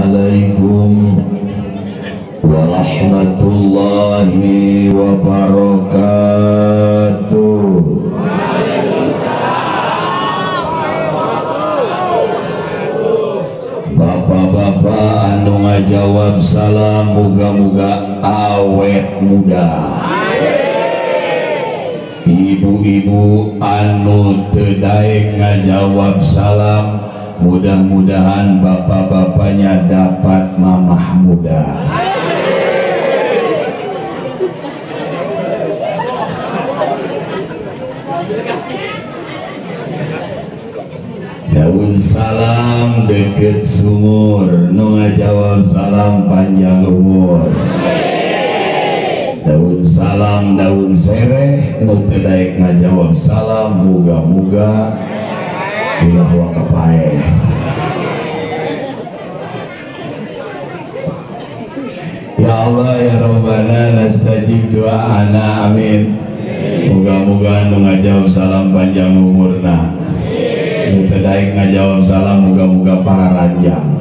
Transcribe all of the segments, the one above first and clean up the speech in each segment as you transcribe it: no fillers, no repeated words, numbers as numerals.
Assalamualaikum warahmatullahi wabarakatuh. Bapak-bapak anu ngajawab salam muga-muga awet muda. Ibu-ibu anu teu daek ngajawab salam, mudah-mudahan bapak-bapaknya dapat mamah muda. Daun salam deket sumur, nu ngajawab salam panjang umur. Daun salam daun sereh, nu teu daek ngajawab salam muga-muga ulah wakapae. Ya Allah ya Rabbana nastajib doa'ana, amin. Moga-moga nu ngajawab salam panjang umurna, nu teu daek ngajawab salam moga-moga pararanjang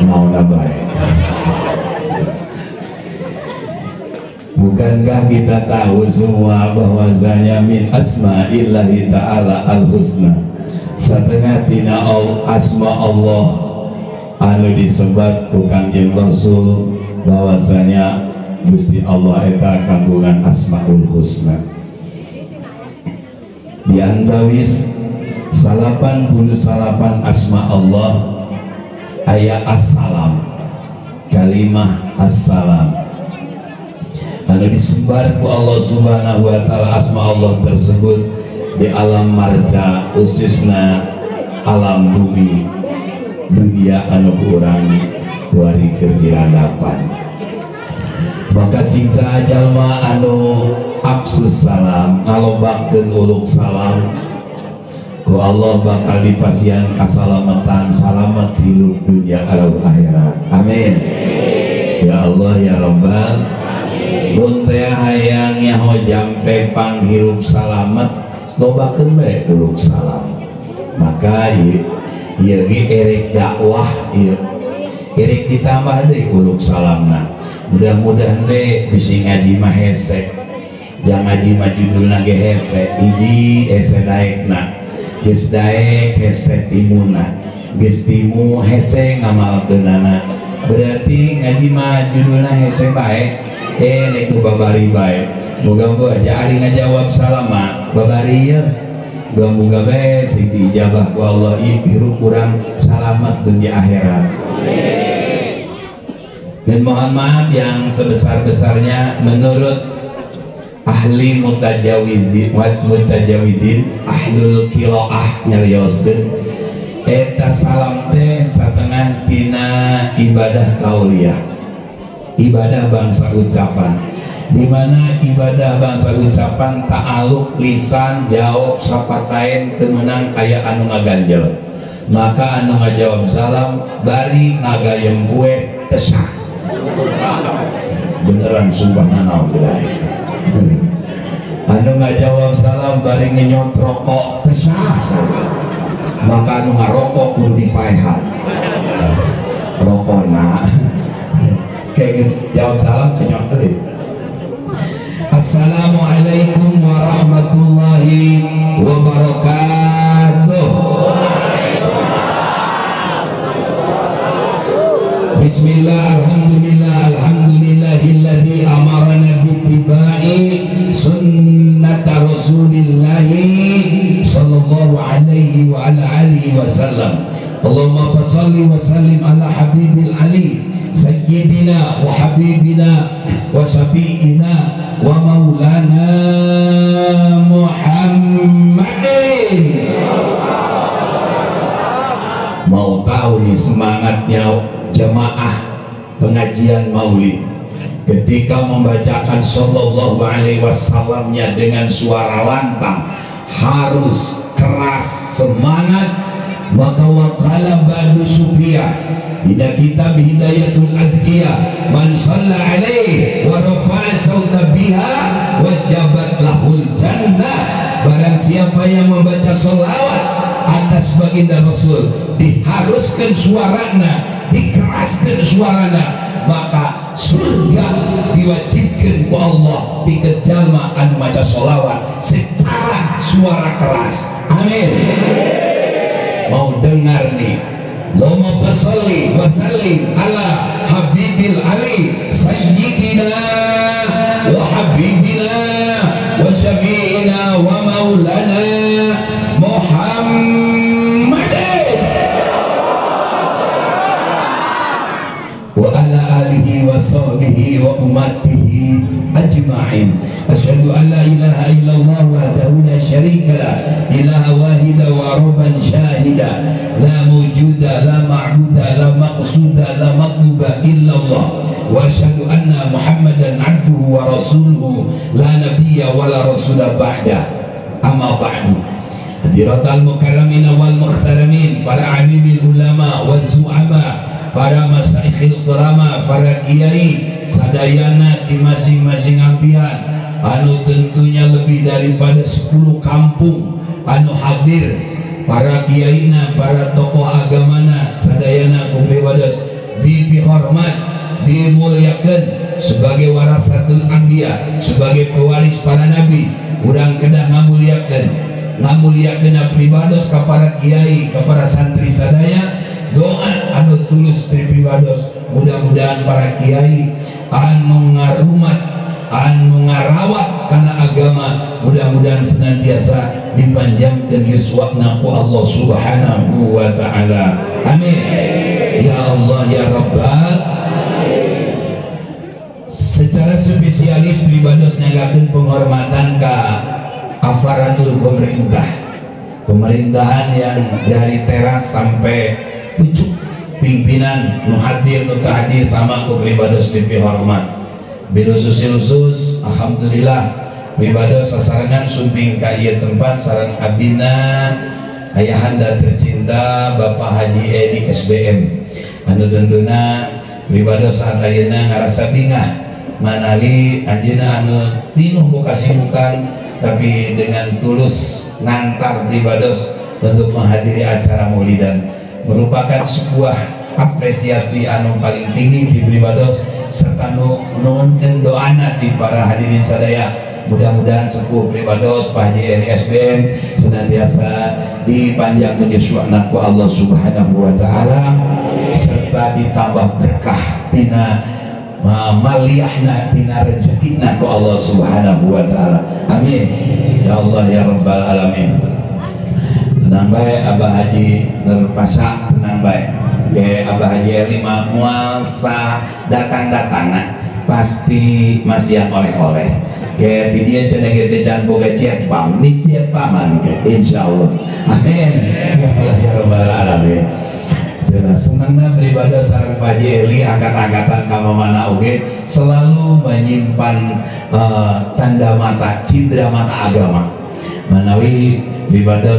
naonna bae. Bukankah kita tahu semua bahwasanya min asma'illahi ta'ala al-husna, setengah tina asma Allah anu disebat ku Kangjeng Rasul bahwasanya Gusti Allah eta kandungan asmaul husna. Di antawis 88 asma Allah aya assalam, kalimah assalam anu disebar ku Allah Subhanahu wa taala. Asma Allah tersebut di alam marja khususna alam bumi dunia anu kurang kuari kerdiradapan. Maka siksa jalma anu absus salam ngalobakeun uluk salam ku Allah bakal dipasian kasalamatan salamet hidup dunia alam akhirat, amin. Ya Allah ya Rabbal mun teh hayang nyaho jampe panghirup salamet lobakeun bae uluk salam. Maka ieu ge erek dakwah, ieu erek ditambah deui uluk salamna. Mudah-mudahan teh bisi ngaji mah hese, jang ngaji mah judulna ge hese, hiji hese daekna, geus daek hese timuna, geus timu hese ngamalkeunana. Berarti ngaji mah judulna hese bae, nek nu babari bae. Moga-moga aja ari ngajawab salam mah babari ieu, muga-muga bae sing diijabah ku Allah hirup urang salamet dunia akhirat. Dan mohon maaf yang sebesar-besarnya menurut ahli mutajawidin ahlul kiloah nyarioskeun eta salam teh satengah tina ibadah kauliyah, ibadah bangsa ucapan, di mana ibadah bangsa ucapan ta'aluk lisan jawab sapataen teu meunang aya anu ngaganjel. Maka anu ngajawab salam bari ngagayem kue tesah. Beneran sumpah nanau gilai. Anu ngajawab salam bari ngenyot rokok tesah. Maka anu ngarokok pun dipaehan rokokna. Kayak jawab salam kenyot teh. Assalamualaikum warahmatullahi wabarakatuh. Bismillah, alhamdulillah, alhamdulillahilladzi amarana bittiba'i sunnata rasulillahi sallallahu alaihi wa ala alihi wasallam. Allahumma salli wa sallim ala habibil ali sayyidina wa habibina wa syafi'ina wa maulana Muhammadin. Mau tahu nih semangatnya jemaah pengajian maulid ketika membacakan sallallahu alaihi wasallamnya dengan suara lantang, harus keras, semangat. Maka waqala ba'du sufiyah ila kitab hidayatul azkiyah man shalla alaihi wa rafa'a sauta biha wajabat lahul jannah. Barang siapa yang membaca sholawat atas baginda Rasul, diharuskan suarana, dikeraskan suarana, maka surga diwajibkan ku Allah pikeun jalma anu maca sholawat secara suara keras. Amin. Mau dengar nih, Allahumma sholli wa sallim ala habibil ali sayyidina wa habibina wa syafi'ina wa maulana Muhammadin wa ala alihi wa sahbihi wa ummatihi ajma'in. Asyhadu an la ilaha illallah wahdahu la syarika lah, ilaha wahida wa rabban syahida, la mawjuda la ma'buda la maqsuda la maqluba illallah, wa asyhadu anna Muhammadan abduhu wa rasuluhu la nabiyya wa la rasula ba'da. Amma ba'du. Hadiratal mukarramina wal mukhtaramin, para alimil ulama wa zu'ama, para masaikhil kirama, para kiai sadayana di masing-masing ampian, anu tentunya lebih daripada 10 kampung anu hadir, para kiaina, para tokoh agamana sadayana kumpi wadas dipihormat, dimuliakan sebagai warasatul anbiya, sebagai pewaris para nabi. Urang kedah ngamuliakeun pribados ka para kiai, ka para santri sadaya. Doa anu tulus pribados, mudah-mudahan para kiai anu ngarumat, anu ngarawat karena agama, mudah-mudahan senantiasa dipanjangkan yuswakna ku Allah subhanahu wa ta'ala. Amin ya Allah ya Rabbal. Secara spesialis pribados nyagakeun penghormatan ka aparatur pemerintahan yang dari teras sampai pucuk pimpinan nu hadir nu hadir sama ku pribados dipihormat. Bilusus alhamdulillah pribados sasarangan sumping ka ieu tempat sareng abdina ayahanda tercinta Bapak Haji Edi SBM anu tentuna pribados saat ayeuna ngarasa bingah manali anjeunna anu pinuh ku kasibukan tapi dengan tulus ngantar pribados untuk menghadiri acara maulidan, merupakan sebuah apresiasi anu paling tinggi di pribados serta nuhunkeun doana di para hadirin sadaya. Mudah-mudahan sepuh pribados Pak Haji Edi SBM senantiasa dipanjangkeun yuswana ku Allah subhanahu wa ta'ala serta ditambah berkah tina maliyahna tina rezekina ku Allah subhanahu wa ta'ala. Amin ya Allah ya Rabbal alamin. Tenang bae Abah Haji Nerpasa, tenang bae ke Abah Haji Eli muasa datang-datangna pasti masih oleh-oleh ke di dia cenah ge can boga cepam ni cepaman ke insyaallah. Amin ya Allah ya Rabbal alamin. Senangnya beribadah sareng Pak Haji Eli angkat-angkatan kamana oge selalu menyimpan tanda mata, cindera mata agama manawi beribadah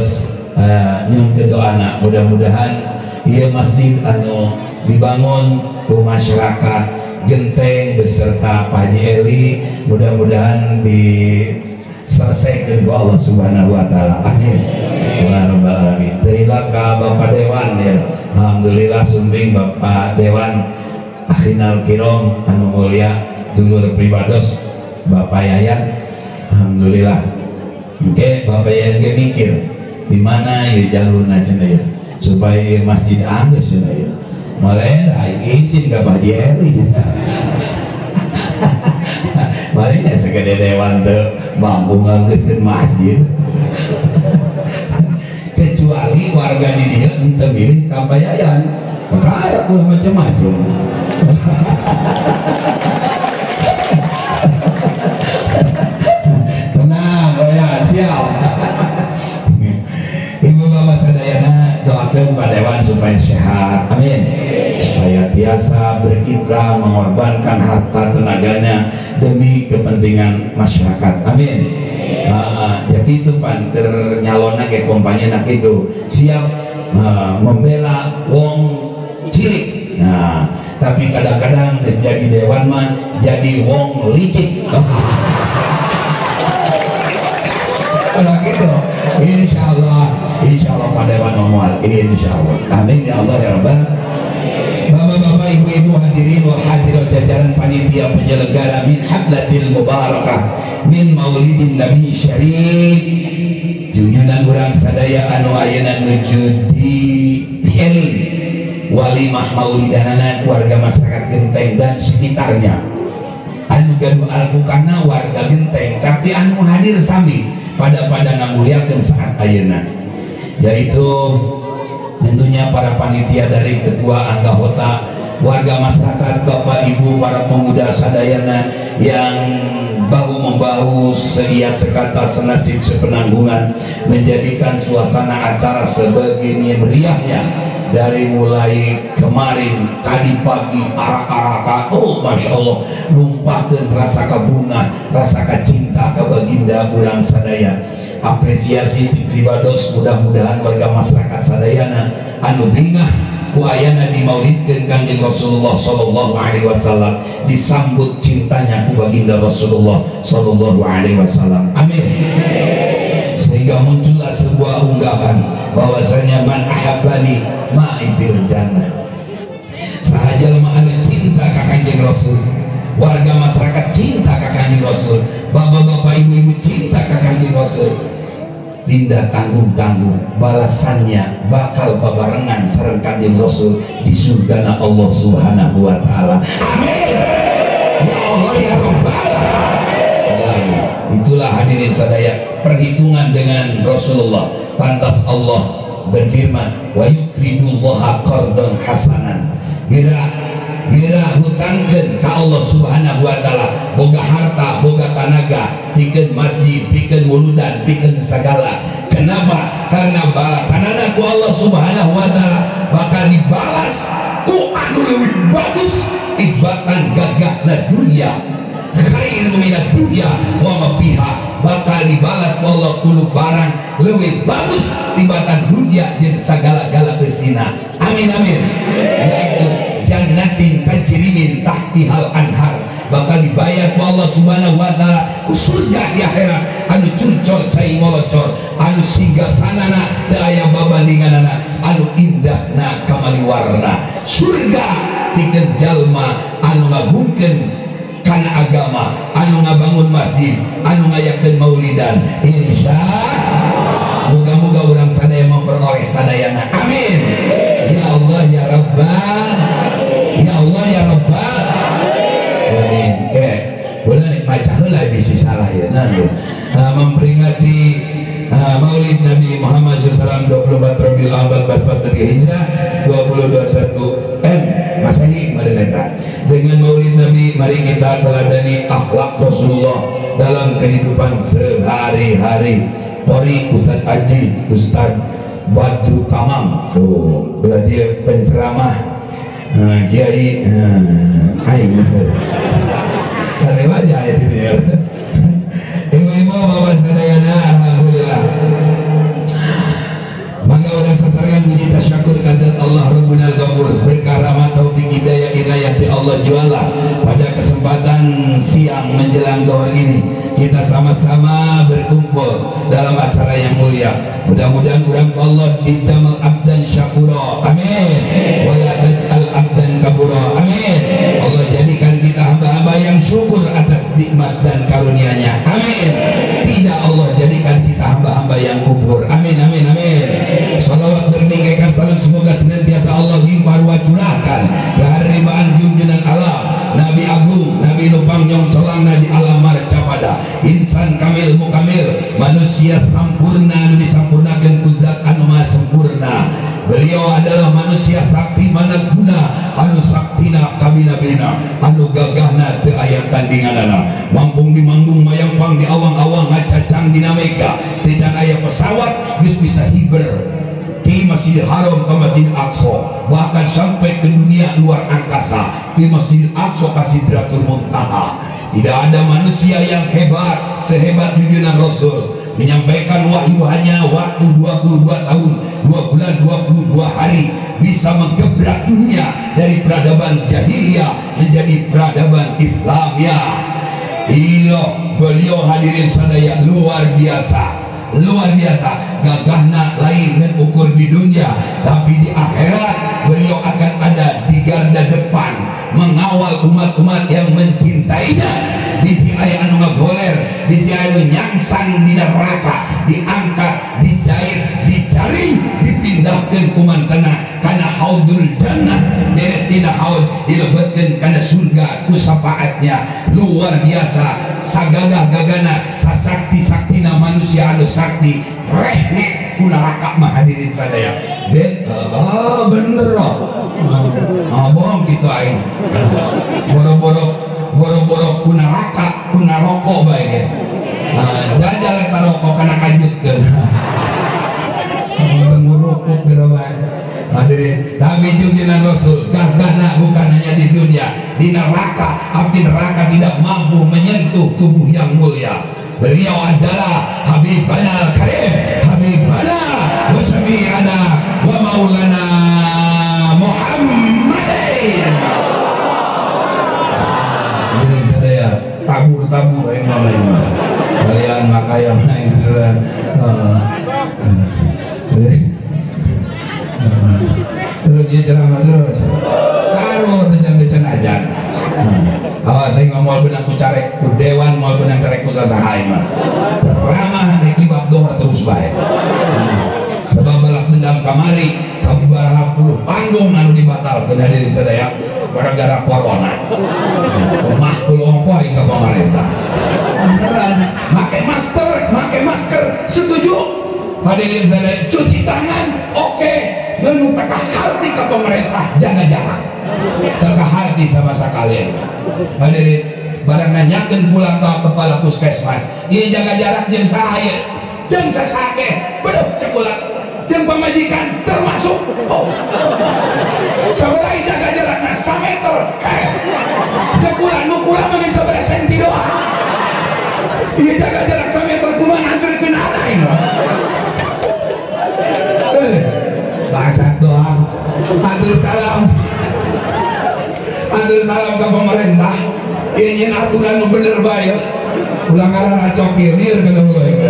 nyung ke doana. Mudah-mudahan ieu masjid anu dibangun ku masyarakat Genteng beserta Pak Haji Eli mudah-mudahan diselesaikan ku Allah subhanahu wa ta'ala. Amin ya rabbal alamin. Teuilah ka Bapak Dewan ya. Alhamdulillah sumping Bapak Dewan Akhinal Kirom anu mulia dulur pribados Bapak Yayan. Alhamdulillah. Oke, Bapak Yayan ge mikir di mana ya jalurna cenah ya supaya masjid anggeus cenah ya. Mulai da izin ka Pak Haji Eli cenah. Mari nya sagede dewan teu mampu nganggeuskeun masjid. Kecuali warga di dia ente milih kampayayan maka ada pula macam-macam. Tenang ya siap. Ibu bapak sadayana doakan Pak Dewan supaya sehat, amin, supaya biasa berkiprah mengorbankan harta tenaganya demi kepentingan masyarakat, amin. Jadi itu panker nyalona ke kompanya nak itu siap membela wong cilik. Nah, tapi kadang-kadang jadi dewan mah jadi wong licik. Kalau gitu, insya Allah pada Muhammad, insya Allah. Amin ya Allah ya Rabbal. Bapak-bapak, ibu-ibu, hadirin wal hadirat, jajaran panitia penyelenggara min hablatil mubarakah min maulidin nabi syarif, junjunan urang sadaya anu ayeuna nuju di Pieling walimah maulidanana warga masyarakat Genteng dan sekitarnya, anu gaduh alfukana warga Genteng tapi anu hadir sami pada ngamuliakeun saat ayeuna, yaitu tentunya para panitia dari ketua anggota, warga masyarakat, bapak ibu, para pemuda sadayana yang bahu-membahu seia sekata senasib sepenanggungan menjadikan suasana acara sebegini meriahnya dari mulai kemarin tadi pagi arak-arakan, oh masya Allah, numpahkeun rasa kabunga, rasa cinta ke baginda urang sadaya. Apresiasi ti pribados, mudah-mudahan warga masyarakat sadayana anu bingah ku ayana dimaulidkeun Kangjeng Rasulullah sallallahu alaihi wasallam disambut cintanya ku baginda Rasulullah sallallahu alaihi wasallam. Amin. Sehingga muncullah sebuah unggahan bahwasanya man ahabbani ma'ibir jannah. Sahajal anu cinta ka Kangjeng Rasul, warga masyarakat cinta ka Kangjeng Rasul, bapak-bapak, ibu-ibu cinta ka Kangjeng Rasul, tidak tanggung-tanggung balasannya bakal babarengan sareng Kanjeng Rasul di surgana Allah Subhanahu wa taala. Amin. Ya Allah ya Rabbal alamin. Itulah hadirin sadaya perhitungan dengan Rasulullah. Pantas Allah berfirman, wa yukridullaha qardan hasanan. Gira hutangkeun ka Allah Subhanahu wa taala boga harta, boga tanaga, pikeun masjid, pikeun wuludan, pikeun segala. Kenapa? Karena balasanana ku Allah Subhanahu wa taala bakal dibalas ku anu leuwih bagus ibatan gagahna dunia. Khairu minad dunya wa ma fiha, bakal dibalas ku Allah kulu barang leuwih bagus tibatan dunia jeung sagala-gala beusina. Amin amin. Yaitu jannatin tajri min tahtihal anhar, bakal dibayar ku Allah Subhanahu wa taala ku surga di akhirat anu curcol cai molocor, anu singgasanana teu aya babandinganana, anu indahna kamaliwarna. Surga pikeun jalma anu ngagungkeun kana agama, anu ngabangun masjid, anu ngayakeun maulidan. Insyaallah muga-muga urang sadaya memperoleh sadayana. Amin. Ya Allah ya Rabbal, ya Allah ya Rabbal. Boleh baca heula bisi salah ya nanti. Memperingati Maulid Nabi Muhammad SAW 24 Rabiul Awal 1443 Hijrah 2021 Masehi Marineta. Dengan Maulid Nabi mari kita teladani akhlak Rasulullah dalam kehidupan sehari-hari. Pori Ustadz Haji Ustadz Badru Tamam tuh bila dia penceramah Kiai aing ada aja ya itu ya. Ibu-ibu bapak sadayana, alhamdulillah mangga urang sasarangan puji tasyakur kadat Allah Rabbul Ghafur, berkah rahmat taufik hidayah inayati Allah jualah pada kesempatan siang menjelang zuhur ini kita sama-sama berkumpul dalam acara yang mulia. Mudah-mudahan urang Allah didamal abdan syakura. Amin. Wala taj'al abdan kabura. Amin. Allah jadikan kita hamba-hamba yang syukur atas nikmat dan karunia-Nya. Amin. Tidak Allah jadikan kita hamba-hamba yang kufur. Amin amin amin. Salawat berningkaikan salam semoga senantiasa Allah limpah ruah curahkan keharibaan junjungan Allah Nabi Agung, Nabi Nupang Nyong Celangna di alam marcapada, insan kamil mukamil, manusia sampurna anu disampurnakeun ku Zat anu maha sempurna. Beliau adalah manusia sakti managuna anu saktina kabina-bina anu gagahna teu aya tandinganana, mampung di manggung mayangpang di awang-awang ngacacang dina mega, teu can aya pesawat geus bisa hiber di Masjidil Haram ke Masjidil Aqsa, bahkan sampai ke dunia luar angkasa di Masjidil Aqsa ke Sidratul Muntaha. Tidak ada manusia yang hebat sehebat junjungan Rasul, menyampaikan wahyu hanya waktu 22 tahun 2 bulan 22 hari bisa menggebrak dunia dari peradaban jahiliyah menjadi peradaban Islam. Ya beliau hadirin sadaya luar biasa. luar biasa. Gagahna lain dan ukur di dunia, tapi di akhirat beliau akan ada di garda depan mengawal umat-umat yang mencintainya. Bisi aya anu ngagoler, bisi anu nyangsang di neraka, diangkat, dicair, dijaring, dipindahkan kumantena kana haudul jannah, beres tina haud dilebetkeun kana surga ku syafaatnya. Luar biasa, sagagah-gagana sasakti-saktina manusia anu sakti rehne ku neraka mah hadirin sadaya. Bener loh. Bohong gitu aing. Boro-boro ku neraka, ku naroko bae ge. Jajal eta rokok kana kajutkeun. Ngurukuk geura hadirin. Tapi junjungan Rasul gagahna bukan hanya di dunia, di neraka. Api neraka tidak mampu menyentuh tubuh yang mulia. Beliau adalah Habibana Al-Karim, Habibana wa Syafi'ana wa Maulana Muhammadin. Jadi saya tabur-tabur ini oleh kalian makanya terus dia ceramah terus taruh decan-decan aja. Saya ngomong benang ku carek ku dewan, mau benang carek ku sasaha mah ceramah di klibab doa terus baik. Sebab balas dendam kamari sabaraha puluh panggung anu dibatalkeun hadirin sadaya gara-gara corona. Mah tuluh poe ka pemerintah. Make masker setuju hadirin sadaya, cuci tangan oke, nu teka harti ke pemerintah jaga jarak, teka harti sama sekalian hadirin. Barang nanyakeun pulang ke kepala puskesmas ieu jaga jarak jeung saha jeung sasake beduh cekulat jeung pamajikan termasuk sabaraha jaga jarakna 1 meter cekulat nu kula mah sabaraha senti doang ieu jaga jarak 1 meter kumaha nganturkeun anak ieu bahasa doang. Hatur salam ke pemerintah. Ini aturan nu bener bae. Ulang arah cokir lieur kana heula.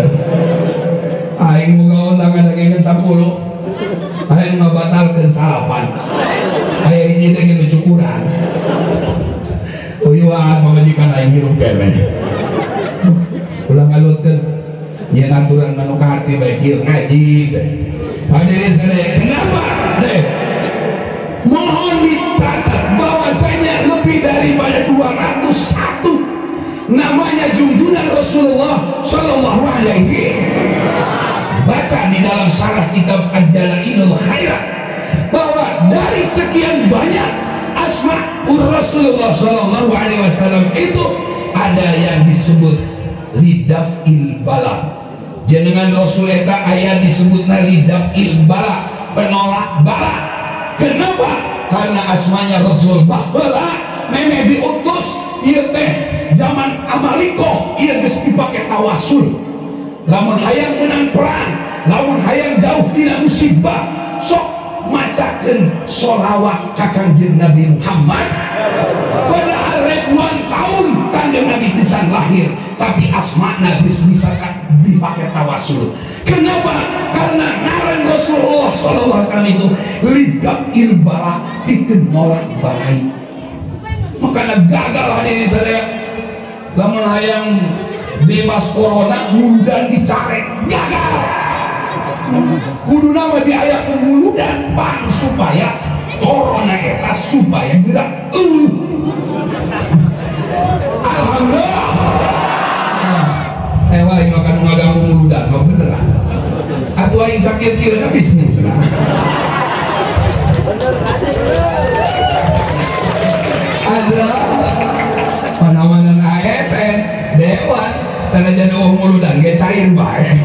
Aing boga undangan dagengan 10. Aing ngabatalkeun 8. Aya hiji teh nu cukuran. Uyuan pamajikan aing hirup keneh. Ulang ngalutkeun. Yen aturan manu ka hati bae kieu ngaji bae. Hadirin sekalian, kenapa? Mohon dicatat bahwasanya lebih daripada 201 namanya junjungan Rasulullah Shallallahu Alaihi. Baca di dalam syarah kitab Ad-Dalailul Khairat bahwa dari sekian banyak asma Rasulullah Shallallahu Alaihi Wasallam itu ada yang disebut lidafil bala. Jenengan Rasul eta aya disebutna lidafil bala, penolak bala. Kenapa? Karena asmanya Rasul baheula memeh diutus ieu teh zaman Amaliko ieu geus dipake tawasul. Lamun hayang menang perang, lamun hayang jauh tina musibah, sok macakeun sholawat ka Kangjeng Nabi Muhammad. Padahal ribuan tahun Kangjeng Nabi teu can lahir, tapi asmana geus bisa dipakai tawasul. Kenapa? Karena ngaran Rasulullah sallallahu alaihi wasallam itu lidafil bala, pikeun nolak balai. Makanya gagal hadirin sadaya. Lamun hayang bebas corona muludan dicarek, gagal. Kuduna mah diayakeun muludan pan supaya corona eta supaya gerak. Alhamdulillah. Aing makan ngaganggu muludan mah beneran. Atuh aing sakit kieu na bisnis nah. Ada panamanan ASN dewan sanajan eueuh muludan ge cair bae.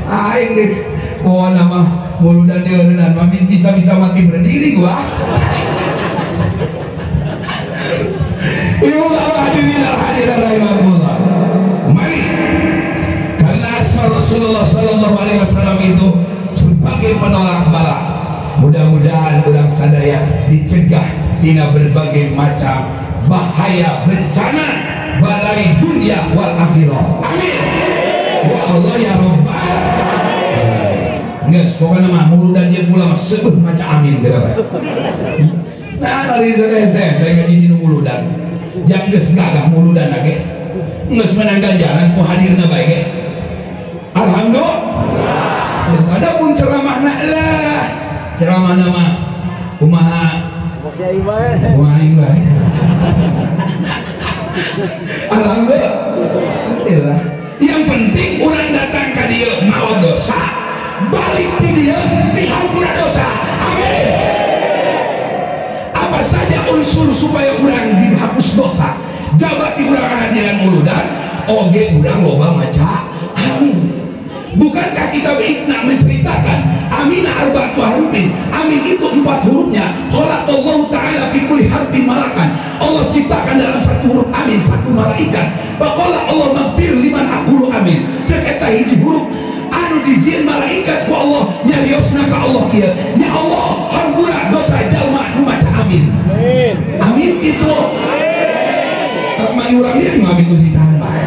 Aing deh bawa nama muludan deueunan mah bisa mati berdiri gua. Ibu bapak hadirin al-hadirat rahimahullah. Mari, karena asma Rasulullah sallallahu alaihi wasallam itu sebagai penolak bala. Mudah-mudahan urang sadaya dicegah tina berbagai macam bahaya bencana balai dunia wal akhirah. Amin. Ya Allah ya Rabbal. Nges, pokoknya mah muludan dia pulang sebut macam amin gerabah. Nah dari saya ngaji di muludan. Jang geus gagah muludan lagi. Nges menang ganjaran ku hadirna bae. Alhamdulillah. Adapun ceramahna lah. Ceramahna mah kumaha? Kumaha. Alhamdulillah. Yang penting orang datang ke dia mau dosa, balik ke dia dihampura dosa. Amin. Apa saja unsur supaya orang dihapus dosa, jabati orang hadiran muludan, oge orang loba maca amin. Bukankah kitab Iqna menceritakan Aminah arba'atu harufin? Amin itu 4 hurufnya. Khalaqallahu ta'ala fi kulli harfin malakan. Allah ciptakan dalam satu huruf amin satu malaikat. Faqala Allah maghfir liman aqulu amin. Cek eta hiji huruf anu dijieun malaikat ku Allah nyariosna ka Allah kieu. Ya Allah, hampura dosa jalma nu maca amin. Amin kitu. Tak mai urang ieu ngamin ku ditahan bae.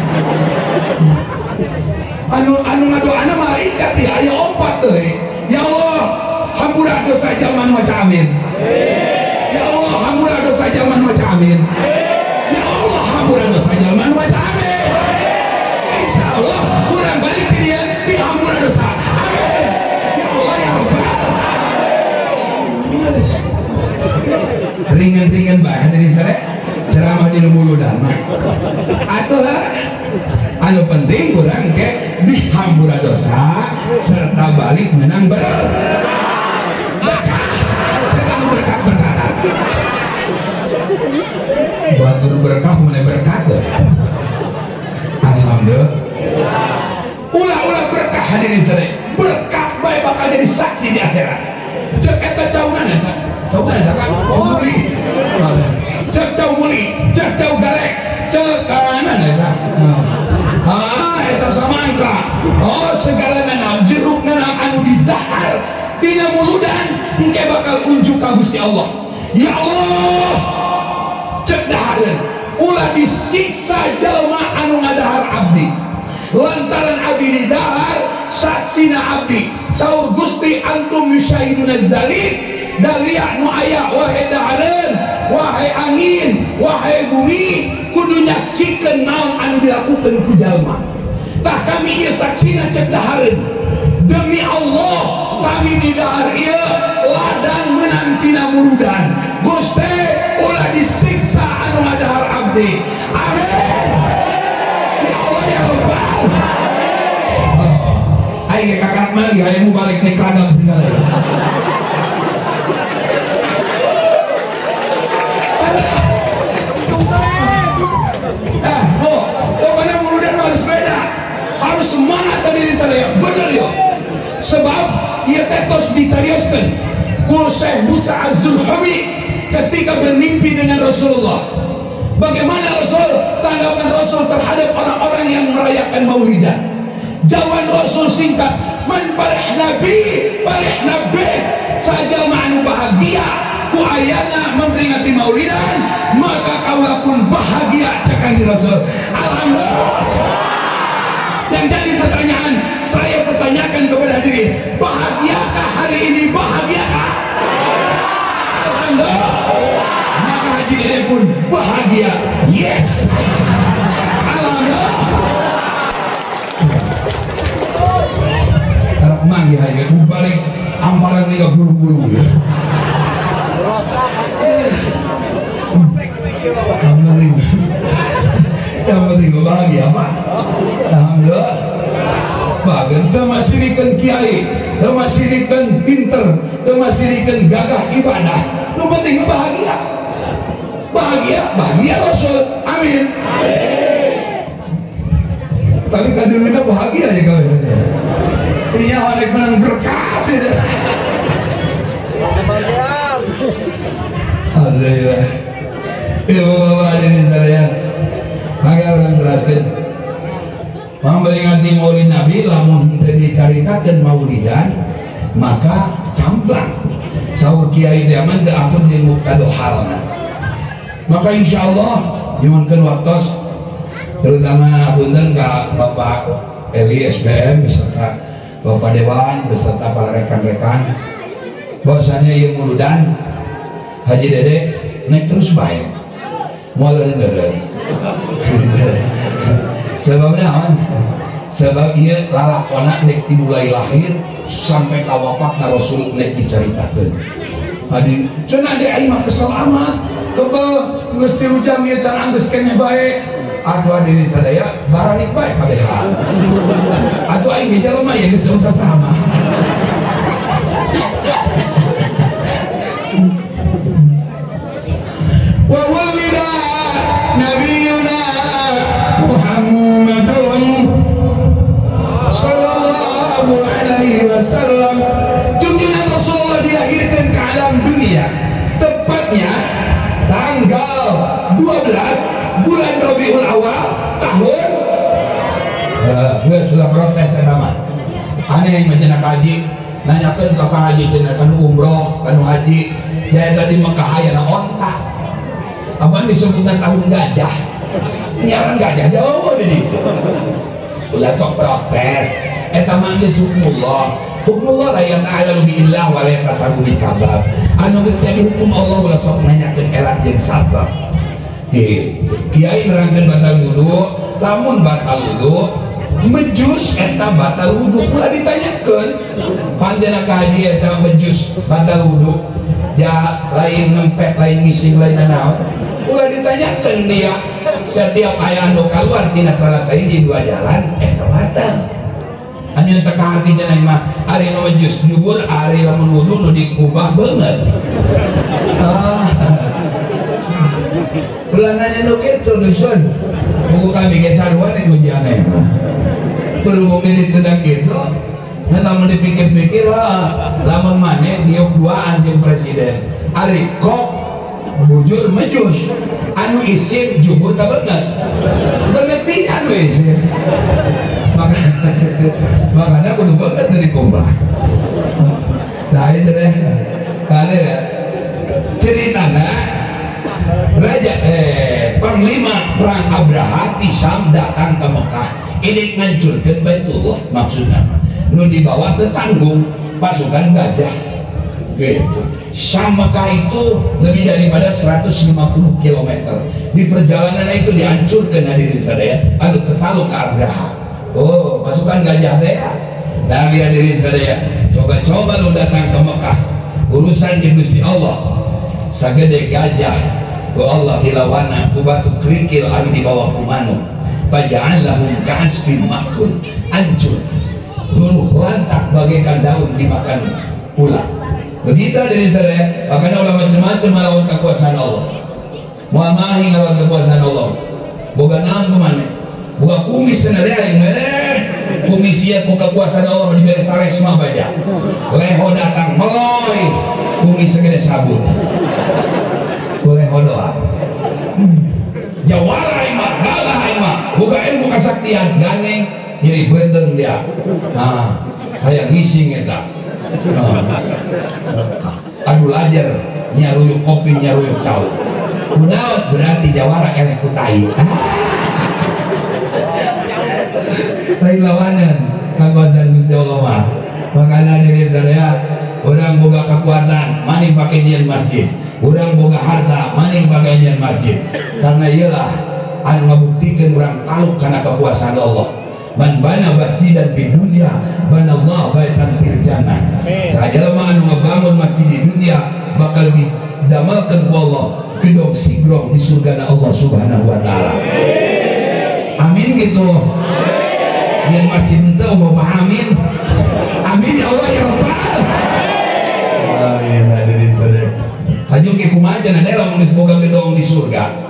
Anu ngadoana malaikat ya aya 4 teh. Ya Allah, hampura dosa jalma nu maca amin. Ya Allah, hampura dosa jalma nu maca amin. Ya Allah, hampura dosa jalma nu maca amin. Insyaallah urang balik ke dia dihampura dosa. Amin. Ya Allah ya Rabbal. Ringan-ringan bae hadirin sare. Ceramah di muludan mah. Atuh anu penting kurang ke dihampura dosa serta balik menang berkah serta berkah batur berkah mulai berkat deh. Alhamdulillah ulah berkah hadirin sekalian, berkah baik bakal jadi saksi di akhirat. Cek eta caunan eta kan muli cek cau muli cek cau galek cek kanan eta eta samangka segala nanam jeruk nanam anu didahar dina muludan engke bakal unjuk ka Gusti Allah. Ya Allah cek dahareun ulah disiksa jalma anu ngadahar abdi lantaran abdi didahar saksina abdi saur Gusti antum yusyahiduna dzalik dalia nu aya wahai dahareun wahai angin wahai bumi kudu nyaksikeun naon anu dilakukeun ku jalma. Tah kami ieu saksina cek dahareun demi Allah kami di dahar ieu ladang menang tina muludan. Gusti ulah disiksa anu ngadahar abdi. Amin. Ya Allah ya Rabbal. Aing kakak mali aya mu balik nih kadang segala. Pokoknya muludan harus beda, harus semangat tadi di sana ya, bener ya. Sebab ia tetos dicarioskan kul Syekh Musa Az-Zulhami ketika bermimpi dengan Rasulullah. Bagaimana Rasul, tanggapan Rasul terhadap orang-orang yang merayakan Maulidan? Jawaban Rasul singkat, man parih nabi, saja ma'anu bahagia ku ayana memperingati Maulidan, maka kaulah pun bahagia cakap di Rasul. Alhamdulillah. Yang jadi pertanyaan, saya pertanyakan kepada hadirin, bahagiakah hari ini? Bahagiakah? Alhamdulillah. Maka haji dede pun bahagia. Yes. Alhamdulillah. Harap manggih aja, balik amparan ini ke bulu-bulu ya. Yang penting bahagia Pak. Alhamdulillah. Bagan temasirikan kiai, temasirikan pinter, temasirikan gagah ibadah. Yang penting bahagia. Bahagia Rasul. Amin. Tapi kadang-kadang bahagia ya kalian. Iya balik menang berkat itu. Alhamdulillah. Ya bapak-bapak hadirin sekalian, maka orang teraskan memperingati Maulid Nabi lamun dicaritakeun maulidan maka camplang saur kiai zaman teu ampun jeung muqtado halna. Maka insyaallah nyuwunkeun waktos terutama punten ka Bapak Eli SBM beserta Bapak Dewan beserta para rekan-rekan bahwasanya ieu muludan Haji Dede naik terus baik moal eureun sebabna naon sebab ieu lalakonna nek dimulai lahir sampai ka wafatna Rasul nek dicaritakeun hadi cenah de aing mah kesel amat kebal geus tilu jam ieu can anggeus keneh bae atuh hadirin sadaya baranik bae KBH atuh aing ge jelema ya geus usah sama wa walida nabiyuna Muhammadun sallallahu alaihi wasallam junjungan Rasulullah dilahirkan ke alam dunia tepatnya tanggal 12 bulan Rabiul Awal tahun nggak sudah protes nama aneh macam kaji nanyakan ke haji kan umroh kan haji saya tadi Mekah aya ontak apa disebutkan tahun gajah nyaran gajah jauh dari itu ulah sok protes eta mah geus hukumullah la ya'lamu biillah wa la yasabu bisabab anu geus jadi hukum Allah ulah sok nanyakeun erat jeung sabab kiai nerangkeun batal wudu lamun batal wudu mejus eta batal wudu ulah ditanyakeun panjenengan ka haji eta mejus batal wudu ya lain ngempet lain ngising lain naon ulah ditanyakeun dia setiap aya anu kaluar tina salah sahiji dua jalan eta batal anu teu ka hati cenah mah ari nu mejus nyubur ari lamun wudu nu dikubah beungeut ulah nanya nu kitu dusun buku kami ge sarua nek ujian mah berhubung di teu kitu nah lamun dipikir-pikir lamun maneh diuk dua anjing presiden ari kok bujur mejus anu isin jubur tak bener di anu isin makanya kudu banget dari kumbah nah ini sudah kali ya ceritanya raja panglima perang Abraha Tisam datang ke Mekah ini ngancurkan Baitullah maksudnya nu dibawa tetanggung pasukan gajah Syam Mekah itu lebih daripada 150 km. Di perjalanan itu dihancurkan hadirin sadaya anu ketaluk ke Abraha. Oh, pasukan gajah teh. Tapi hadirin sadaya, coba-coba lu datang ke Mekah. Urusan di Gusti Allah. Sagede gajah ku Allah hilawana ku batu kerikil anu dibawa ku manuk. Faja'alahum ka'asfin ma'kul. Hancur. Luluh lantak bagaikan daun dimakan ular. Begitu dari saya, makanya ulama macam-macam melawan kekuasaan Allah. Muamahi melawan kekuasaan Allah. Boga naon kemana? Boga kumis senadaya yang kumis ia ku kekuasaan Allah diberi sares mah baja. Leho datang meloy kumis segede sabun. Leho doa. Jawara imah, galah imah. Boga ilmu kesaktian ganeng jadi benteng dia. Nah, hayang ngising eta. Adu lajar nyaruyuk kopi nyaruyuk caw kunaon berarti jawara eleh kutai lain lawanan kekuasaan Gusti Allah mah makanya diri saya orang boga kekuatan mani pakai nyian masjid orang boga harta mani pakai nyian masjid karena iyalah anu ngabuktikan orang taluk karena kekuasaan Allah man bana masjidan di dunia banallahu baitan fil jannah. Kajalma anu ngebangun masjid di dunia bakal didamalkeun ku Allah gedong sigrong di surga Allah Subhanahu wa taala. Amin gitu. Yang masih ente mau amin. Amin ya Allah ya Rabbal. Amin hadirin sekalian. Haju ke kumaha cenah da lamun geus boga gedong di surga.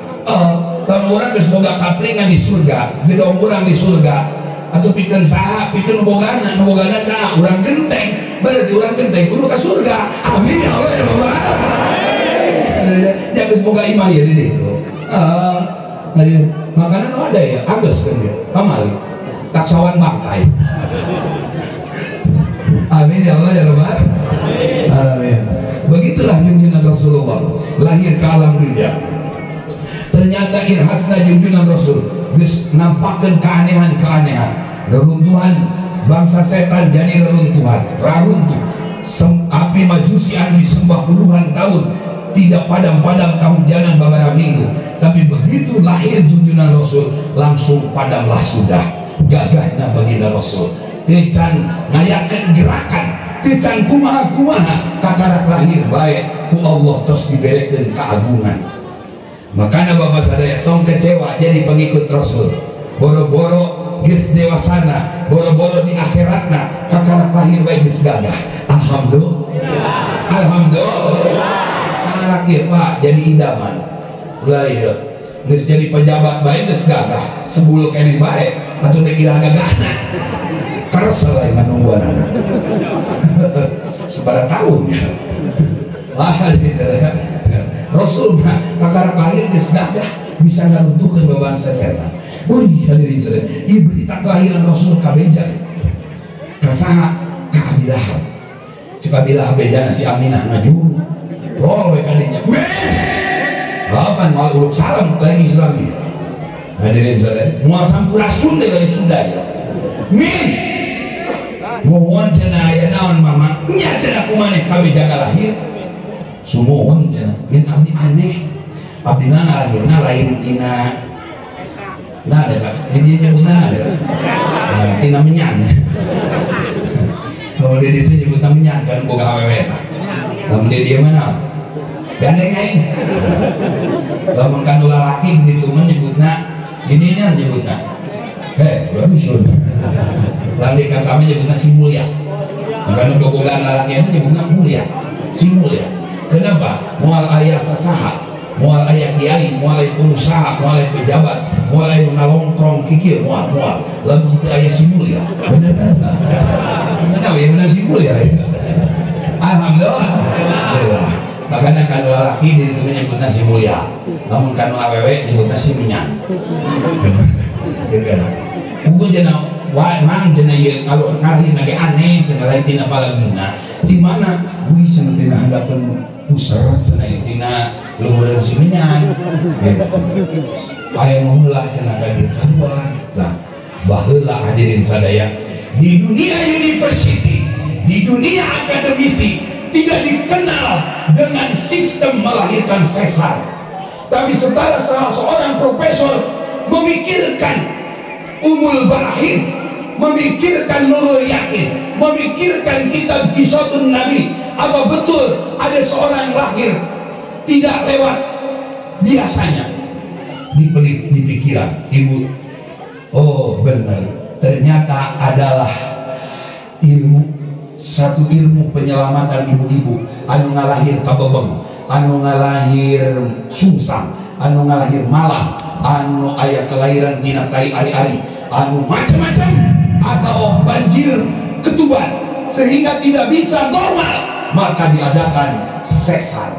Lamun urang geus boga kaplingan di surga, gedong urang di surga. Atau pikir saha, pikir nubogana saha, orang genteng, berarti orang genteng kudu ke surga. Amin ya Allah ya Rabbal. Jangan semoga imah ya di itu. Makanan ada ya, agus kan dia, kamali, taksawan bangkai. Amin ya Allah ya Rabbal. Amin. Begitulah junjungan Rasulullah lahir ke alam dunia. Ternyata irhasna junjungan Rasul geus nampakkeun keanehan-keanehan. Reruntuhan bangsa setan jadi reruntuhan, raruntuh. Api majusi anu disembah puluhan tahun tidak padam-padam kahujanan beberapa minggu, tapi begitu lahir junjungan Rasul langsung padamlah sudah. Gagahna baginda Rasul tecan ngayakeun gerakan, tecan kumaha-kumaha kakarak lahir baik ku Allah tos diberekeun keagungan. Makanya bapak sadaya tong kecewa jadi pengikut Rasul, boro-boro geus dewasana, boro-boro di akhiratna kakarak lahir baik geus gagah. Alhamdulillah, alhamdulillah. Anak ya Pak jadi idaman, ulah ya geus jadi pejabat baik geus gagah, sebul keneh baik atuh teh kira gagahna karesel lain nungguan anak sepada tahunnya lah. Rasul mah kakarak lahir geus gagah bisa ngaruntuhkeun babangsa setan. Uih hadirin sekalian, ieu berita kelahiran Rasul kabeja kasaha ka Abi Lahab. Cek Abi Lahab bejana si Aminah ngajur roh we kadinya men bapan mal urut salam lain Islami. Hadirin sekalian, moal sampurasun teh lain Sunda ya men mohon cenah aya naon mama nya cenah kumaneh kabeja lahir sumuhun cenah ngan abdi aneh abdina lahirna lain tina nah ada kan ini nyebutna ada tina menyan. Kalau dia itu nyebutna menyan kan boga awewe tah. Lamun dia mana? Gandeng aing. Lamun kan lalaki gitu mah nyebutna gininya nyebutna. Ulah dusun. Lamun di kami nyebutna si mulia. Karena bogogan lalaki itu nyebutna mulia. Si mulia. Kenapa? Moal aya sasaha, moal aya kiai, moal aya pengusaha, moal aya pejabat, moal aya nalongkrong kikir, moal. Lamun teu aya si mulia. Bener kan? Bener ya bener si mulia. Alhamdulillah. Makanya kan lalaki itu menyebutnya si mulia, namun kan awewe nyebutnya si menyan. Buku jenah mang jenah yang kalau ngalahin lagi aneh jenah lain tina palagina. Di mana bui jenah tina hadapan pusat jenah tina luhur si menyan. Ayah mengulah jenah kaget kawan. Nah, baheula hadirin sadaya di dunia university, di dunia akademisi tidak dikenal dengan sistem melahirkan sesar, tapi setelah salah seorang profesor memikirkan Umul Barahim, memikirkan Nurul Yakin, memikirkan kitab Qisatun Nabi, apa betul ada seorang lahir tidak lewat biasanya di pikiran ibu. Oh benar, ternyata adalah satu ilmu penyelamatan ibu-ibu anu ngalahir kabebeng, anu ngalahir sungsang, anu ngalahir malam, anu aya kelahiran tina tai ari-ari, anu macam-macam atau banjir ketuban sehingga tidak bisa normal, maka diadakan sesar.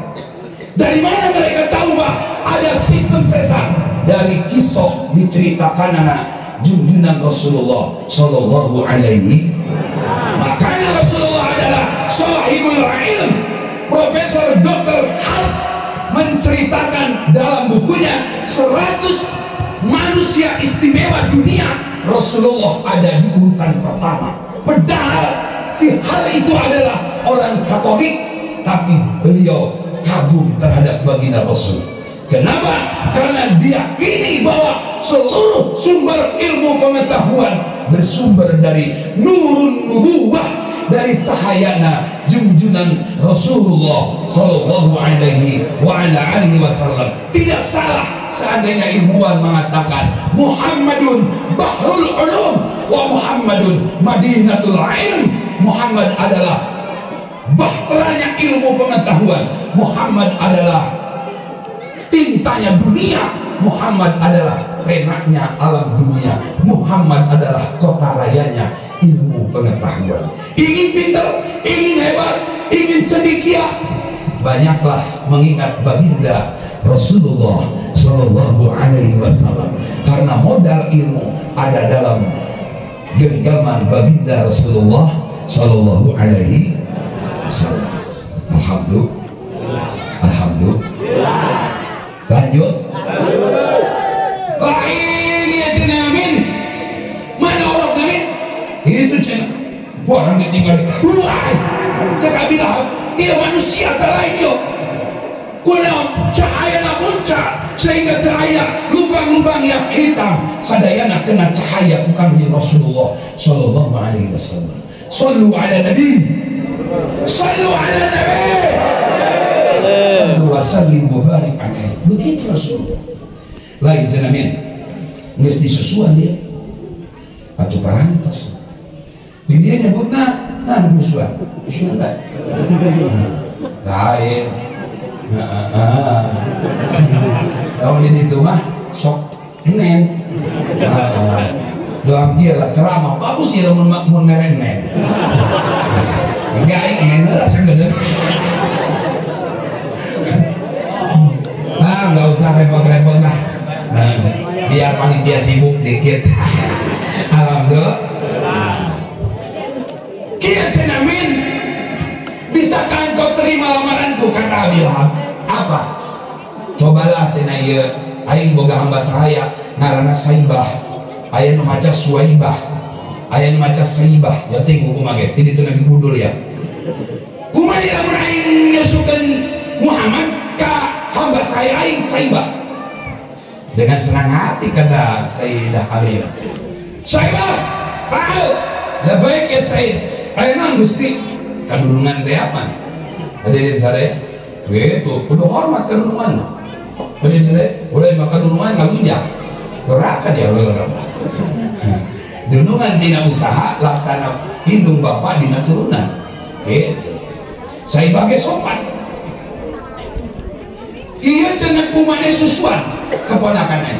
Dari mana mereka tahu bah ada sistem sesar? Dari kisah diceritakan anak junjungan Rasulullah Shallallahu Alaihi. Makanya Rasulullah adalah sahibul ilm. Profesor Dr. Half menceritakan dalam bukunya 100 manusia istimewa dunia, Rasulullah ada di urutan pertama. Padahal hal itu adalah orang Katolik, tapi beliau kagum terhadap baginda Rasul. Kenapa? Karena diyakini bahwa seluruh sumber ilmu pengetahuan bersumber dari nurun nubuwah, dari cahayana junjungan Rasulullah Sallallahu Alaihi Wasallam. Tidak salah seandainya ilmuwan mengatakan Muhammadun Bahrul Ulum wa Muhammadun Madinatul Ilm. Muhammad adalah bahteranya ilmu pengetahuan, Muhammad adalah tintanya dunia, Muhammad adalah penanya alam dunia, Muhammad adalah kota rayanya ilmu pengetahuan. Ingin pintar, ingin hebat, ingin cendekia, banyaklah mengingat baginda Rasulullah Shallallahu Alaihi Wasallam, karena modal ilmu ada dalam genggaman baginda Rasulullah Shallallahu Alaihi Wasallam. Alhamdulillah, alhamdulillah. Lanjut. Lain dia kunaon cahaya muncul sehingga teraya lubang-lubang yang hitam sadayana kena cahaya ku Kangjeng Rasulullah sallallahu alaihi wasallam. Sallu ala nabi, sallu ala nabi, sallu wa sallim wa barik alaihi. Begitu Rasulullah. Lain jenamin geus disusuan dia atuh parantos di dia nyebutna musuhan enggak lain tahun ini tuh mah sok nen doang dia lah ceramah bagus sih mun meren nen enggak nen lah sangat nggak usah repot-repot lah biar panitia sibuk dikit. Alhamdulillah. Kia cenamin, bisakah engkau terima lamaranku? Kata Abi Lahab. Apa? Cobalah cena ieu aing boga hamba sahaya ngaranna Saibah, aya nu maca Suwaibah, aya nu maca Saibah. Ya teuing kumaha ge di ditu Nabi budul ya. Kumaha lamun aing nyusukeun Muhammad ka hamba saya aing Saibah? Dengan senang hati kata Sayyidah Aliyah. Saibah, tahu, lebih baik ya Said. Ayeuna Gusti, kadulungan teh apa? Hadirin sadaya, gitu, kudu hormat kadulungan. Hadirin sadaya, ulah mah kadulungan ngalunjak. Doraka dia ulah. Dulungan tina usaha laksana hindung bapak dina turunan. Gitu. Saibah ge sopan. Iya cenah kumane susuan keponakan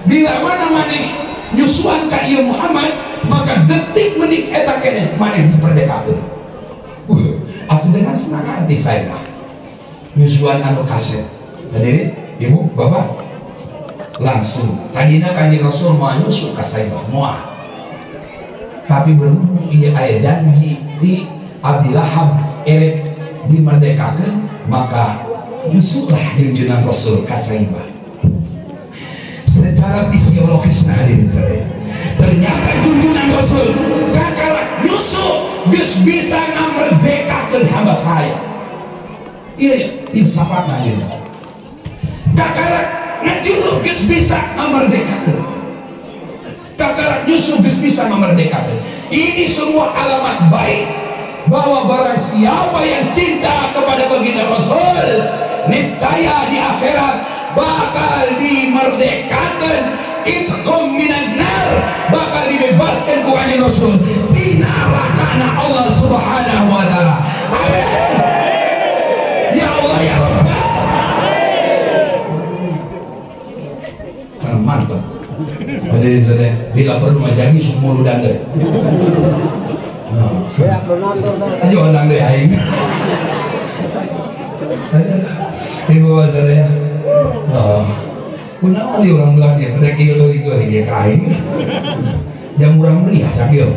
bila mana maneh nyusuan ka ieu Muhammad maka detik menik eta keneh maneh diperdekakeun. Atuh dengan senang hati saya nyusuan anu kaset. Hadirin ibu bapak langsung tadina Kanjeng Rasul moal nyusu ka Saibah moal tapi berhubung ieu aya janji di Abi Lahab elek dimerdekakeun maka nyusulah junjungan Rasul ka Saibah. Secara fisiologis hadirin saya ternyata junjungan Rasul kakala nyusu geus bisa ngamerdekakeun hamba saya. Iya insafat hadirin saya kakala ngajuluk geus bisa ngamerdekakeun, kakala nyusu geus bisa ngamerdekakeun. Ini semua alamat baik bahwa barang siapa yang cinta kepada baginda Rasul niscaya di akhirat bakal dimerdekakan, itqam minan nar, bakal dibebaskan ku Kanjeng Rasul tina rakana Allah Subhanahu wa taala. Amin. Ya Allah ya Rabb. Mantap. Hadirin sekalian, bila perlu majani sumulu dande. Ayo orang deh aing. Ibu baca ya. Kunaon di orang Belanda ya, pada kilo itu dia kain. Jam murah meriah sakit.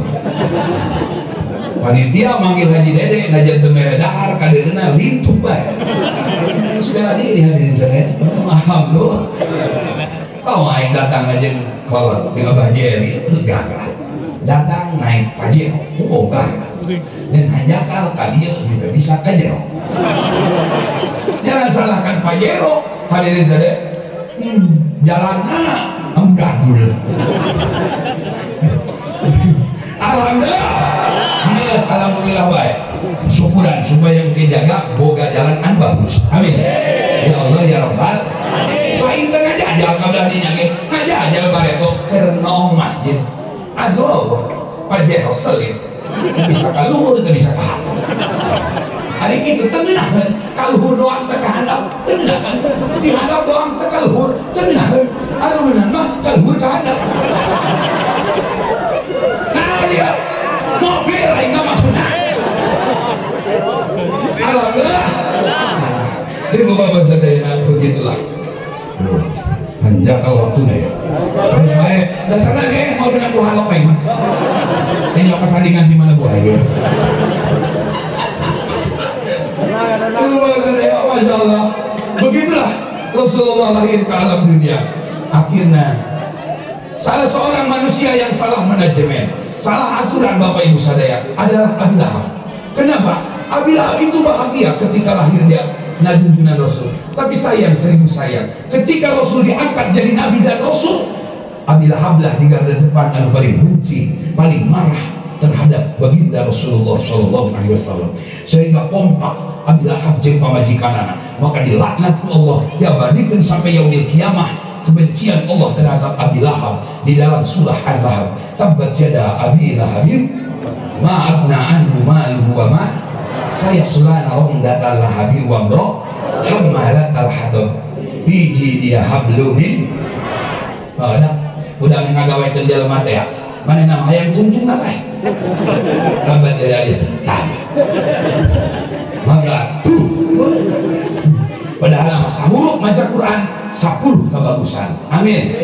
Panitia manggil Haji Dede ngajak temere dahar kadeuna lintuh bae. Segala diri hadirin sekalian. Alhamdulillah. Kau aing datang aja kolot dengan Abah Jeli gagah. Datang naik pajero, oh gagah. Dan hanjakal kadia kita bisa kajero. Jangan salahkan pajero, hadirin sekalian. Jalannya amburadul. Alhamdulillah. Yes, alhamdulillah baik. Syukuran supaya yang kejaga boga jalan an bagus. Amin. Ya Allah ya Rabbal. Lain tengah jajal kabelah dinyake. Ngajajal bareto kerno masjid. Aduh, pajero selit. Bisa kaluhur, bisa kahatam. Hari itu temenahan kaluhur doang tekahandap, temenahan dihandap doang tekaluhur, temenahan. Anu meunang mah kaluhur kahandap. Nah dia mobil lain nggak maksudnya. Alhamdulillah. Jadi bapak sadayana begitulah. Menjaga waktunya ya. Terus baik. Dasarnya kayak mau dengan buah halok kayak mah. Ini lo kesandingan di mana buah ya? Masya Allah. Begitulah Rasulullah lahir ke alam dunia. Akhirnya salah seorang manusia yang salah manajemen, salah aturan Bapak Ibu sadaya adalah Abi Lahab. Kenapa? Abi Lahab itu bahagia ketika lahir dia junjungan Rasul. Tapi sayang, seribu sayang, ketika Rasul diangkat jadi Nabi dan Rasul, Abi Lahab lah di garda depan anu paling benci, paling marah terhadap baginda Rasulullah Shallallahu Alaihi Wasallam, sehingga kompak Abi Lahab jeung pamajikanana. Maka dilaknat Allah, diabadikan sampai yaumil kiamah kebencian Allah terhadap Abi Lahab di dalam surah Al-Lahab. Tabbat yada Abi Lahabin ma abna anhu maluhu wa ma sayasla narong datal lahabi wa mro hammalatal hatab biji dia hablum min. Udah ngagawekeun jelema teh ya, manehna hayang tuntung apa? Tabbat yada dia tam mangga tuh. Padahal masa huruf maca Quran 10 kebagusan. Amin.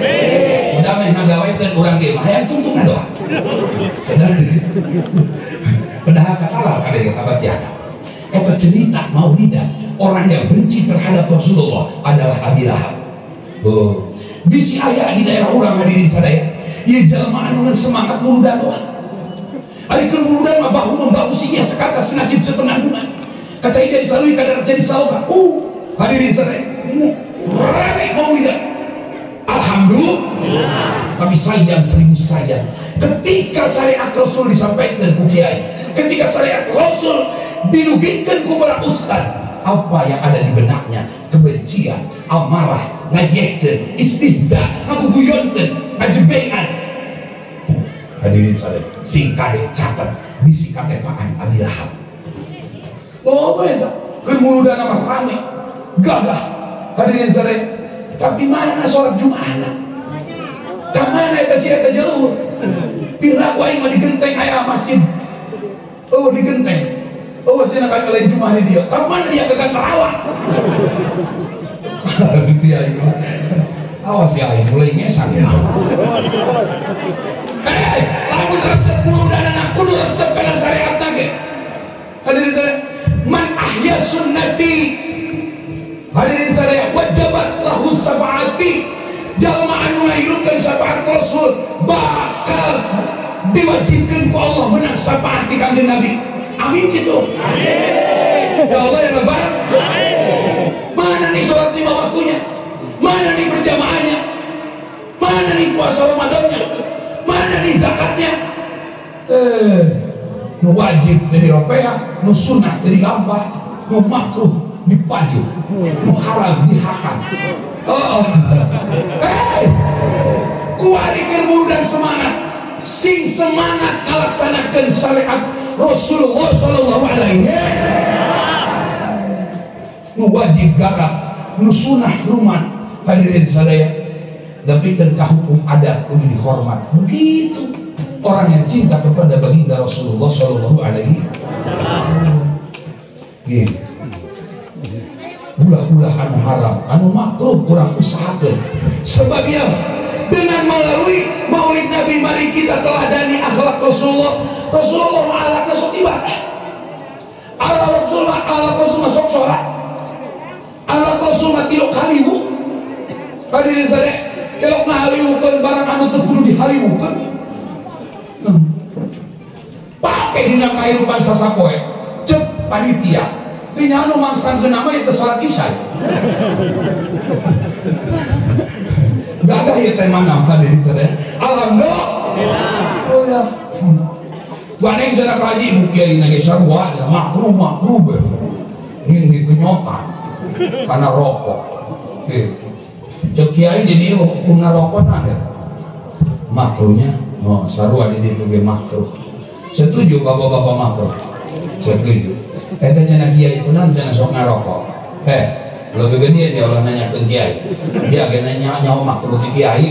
Udah meh ngagawekeun urang ge hayang tungtungna doa. Sadar. Padahal katalah kade apa tiada. Eta cerita Maulidan, orang yang benci terhadap Rasulullah adalah Abi Lahab. Oh, bisi aya di daerah urang hadirin sadaya. Ieu jelema anu semangat muludan doa. Ari keur muludan mah bahu membahu sinya sekata senasib sepenanggungan. Kaca jadi salui kadar jadi saloka. Hadirin sadaya, rame Maulidan. Alhamdulillah. Tapi sayang, seribu sayang, ketika syariat Rasul disampaikan ku kiai, ketika syariat Rasul dinugikkan ku para ustad, apa yang ada di benaknya? Kebencian, amarah, ngayehkeun, istihza, ngaguguyonkeun, ngajebengan. Hadirin sadaya, sing kade catat bisi katepaan Abi Lahab. Oh, eta keur muludan mah rame, gagah. Hadirin sadaya, tapi mana sholat Jumat? Kamana eta sia eta jauh? Piraku aing mah digenteng aya masjid. Oh, digenteng. Oh, cenah kami lain Jumat di dia. Kamana dia ke Tarawih? Dia aing. Awas ya aing mulai ngesang ya. Lamun resep muludanana kudu resep kana syariat ge. Hadirin sadaya, man ahya sunnati. Hadirin sadaya, wajabat lahu syafaati. Jalma anu ngahirupkeun syafaat Rasul bakal diwajibkeun ku Allah menang syafaat di kanjeng Nabi. Amin gitu. Amin. Ya Allah ya Rabbal. Amin. Mana nih sholat 5 waktunya? Mana nih berjamaahnya? Mana nih puasa Ramadannya? Mana nih zakatnya? Nu wajib jadi ropea, nu sunnah jadi gampang, nu makruh dipaju, nu haram dihakam. Kuari kerbu dan semangat, sing semangat ngalaksanakeun syariat Rasulullah Shallallahu Alaihi Wasallam. Nu wajib garap, nu sunnah lumat. Hadirin sadaya, dapikeun ka hukum adat kudu dihormat. Begitu orang yang cinta kepada baginda Rasulullah Shallallahu Alaihi Wasallam. Ulah-ulah anu haram, anu makruh kurang usahakeun. Sebabnya dengan melalui Maulid Nabi mari kita teladani akhlak Rasulullah. Rasulullah ma'alakna sok ibadah. Ala Rasul masuk sholat. Ala Rasul matilok haliwu. Hadirin sadaya, kelok na haliwukeun barang anu teu kudu dihaliwukeun. Pake dina kahirupan sasapoe. Cep panitia. Nya anu mangsang genama itu sholat isya. Gagah ya teh mana hadirin sadaya. Alhamdulillah. Oh ya. Baneng cenah kaji mukiai nage sarua makruh be. Ini dikenyokan karena rokok. Cek kiai jadi hukumna rokok ada. Makruhnya sarua di ditu ge makruh. Setuju bapak-bapak makruh? Setuju. Eta cenah kiai kunaon cenah sok ngarokok. Lo gede dia Allah nanya ke kiai. Dia ge nanya nyaho makruh ti kiai.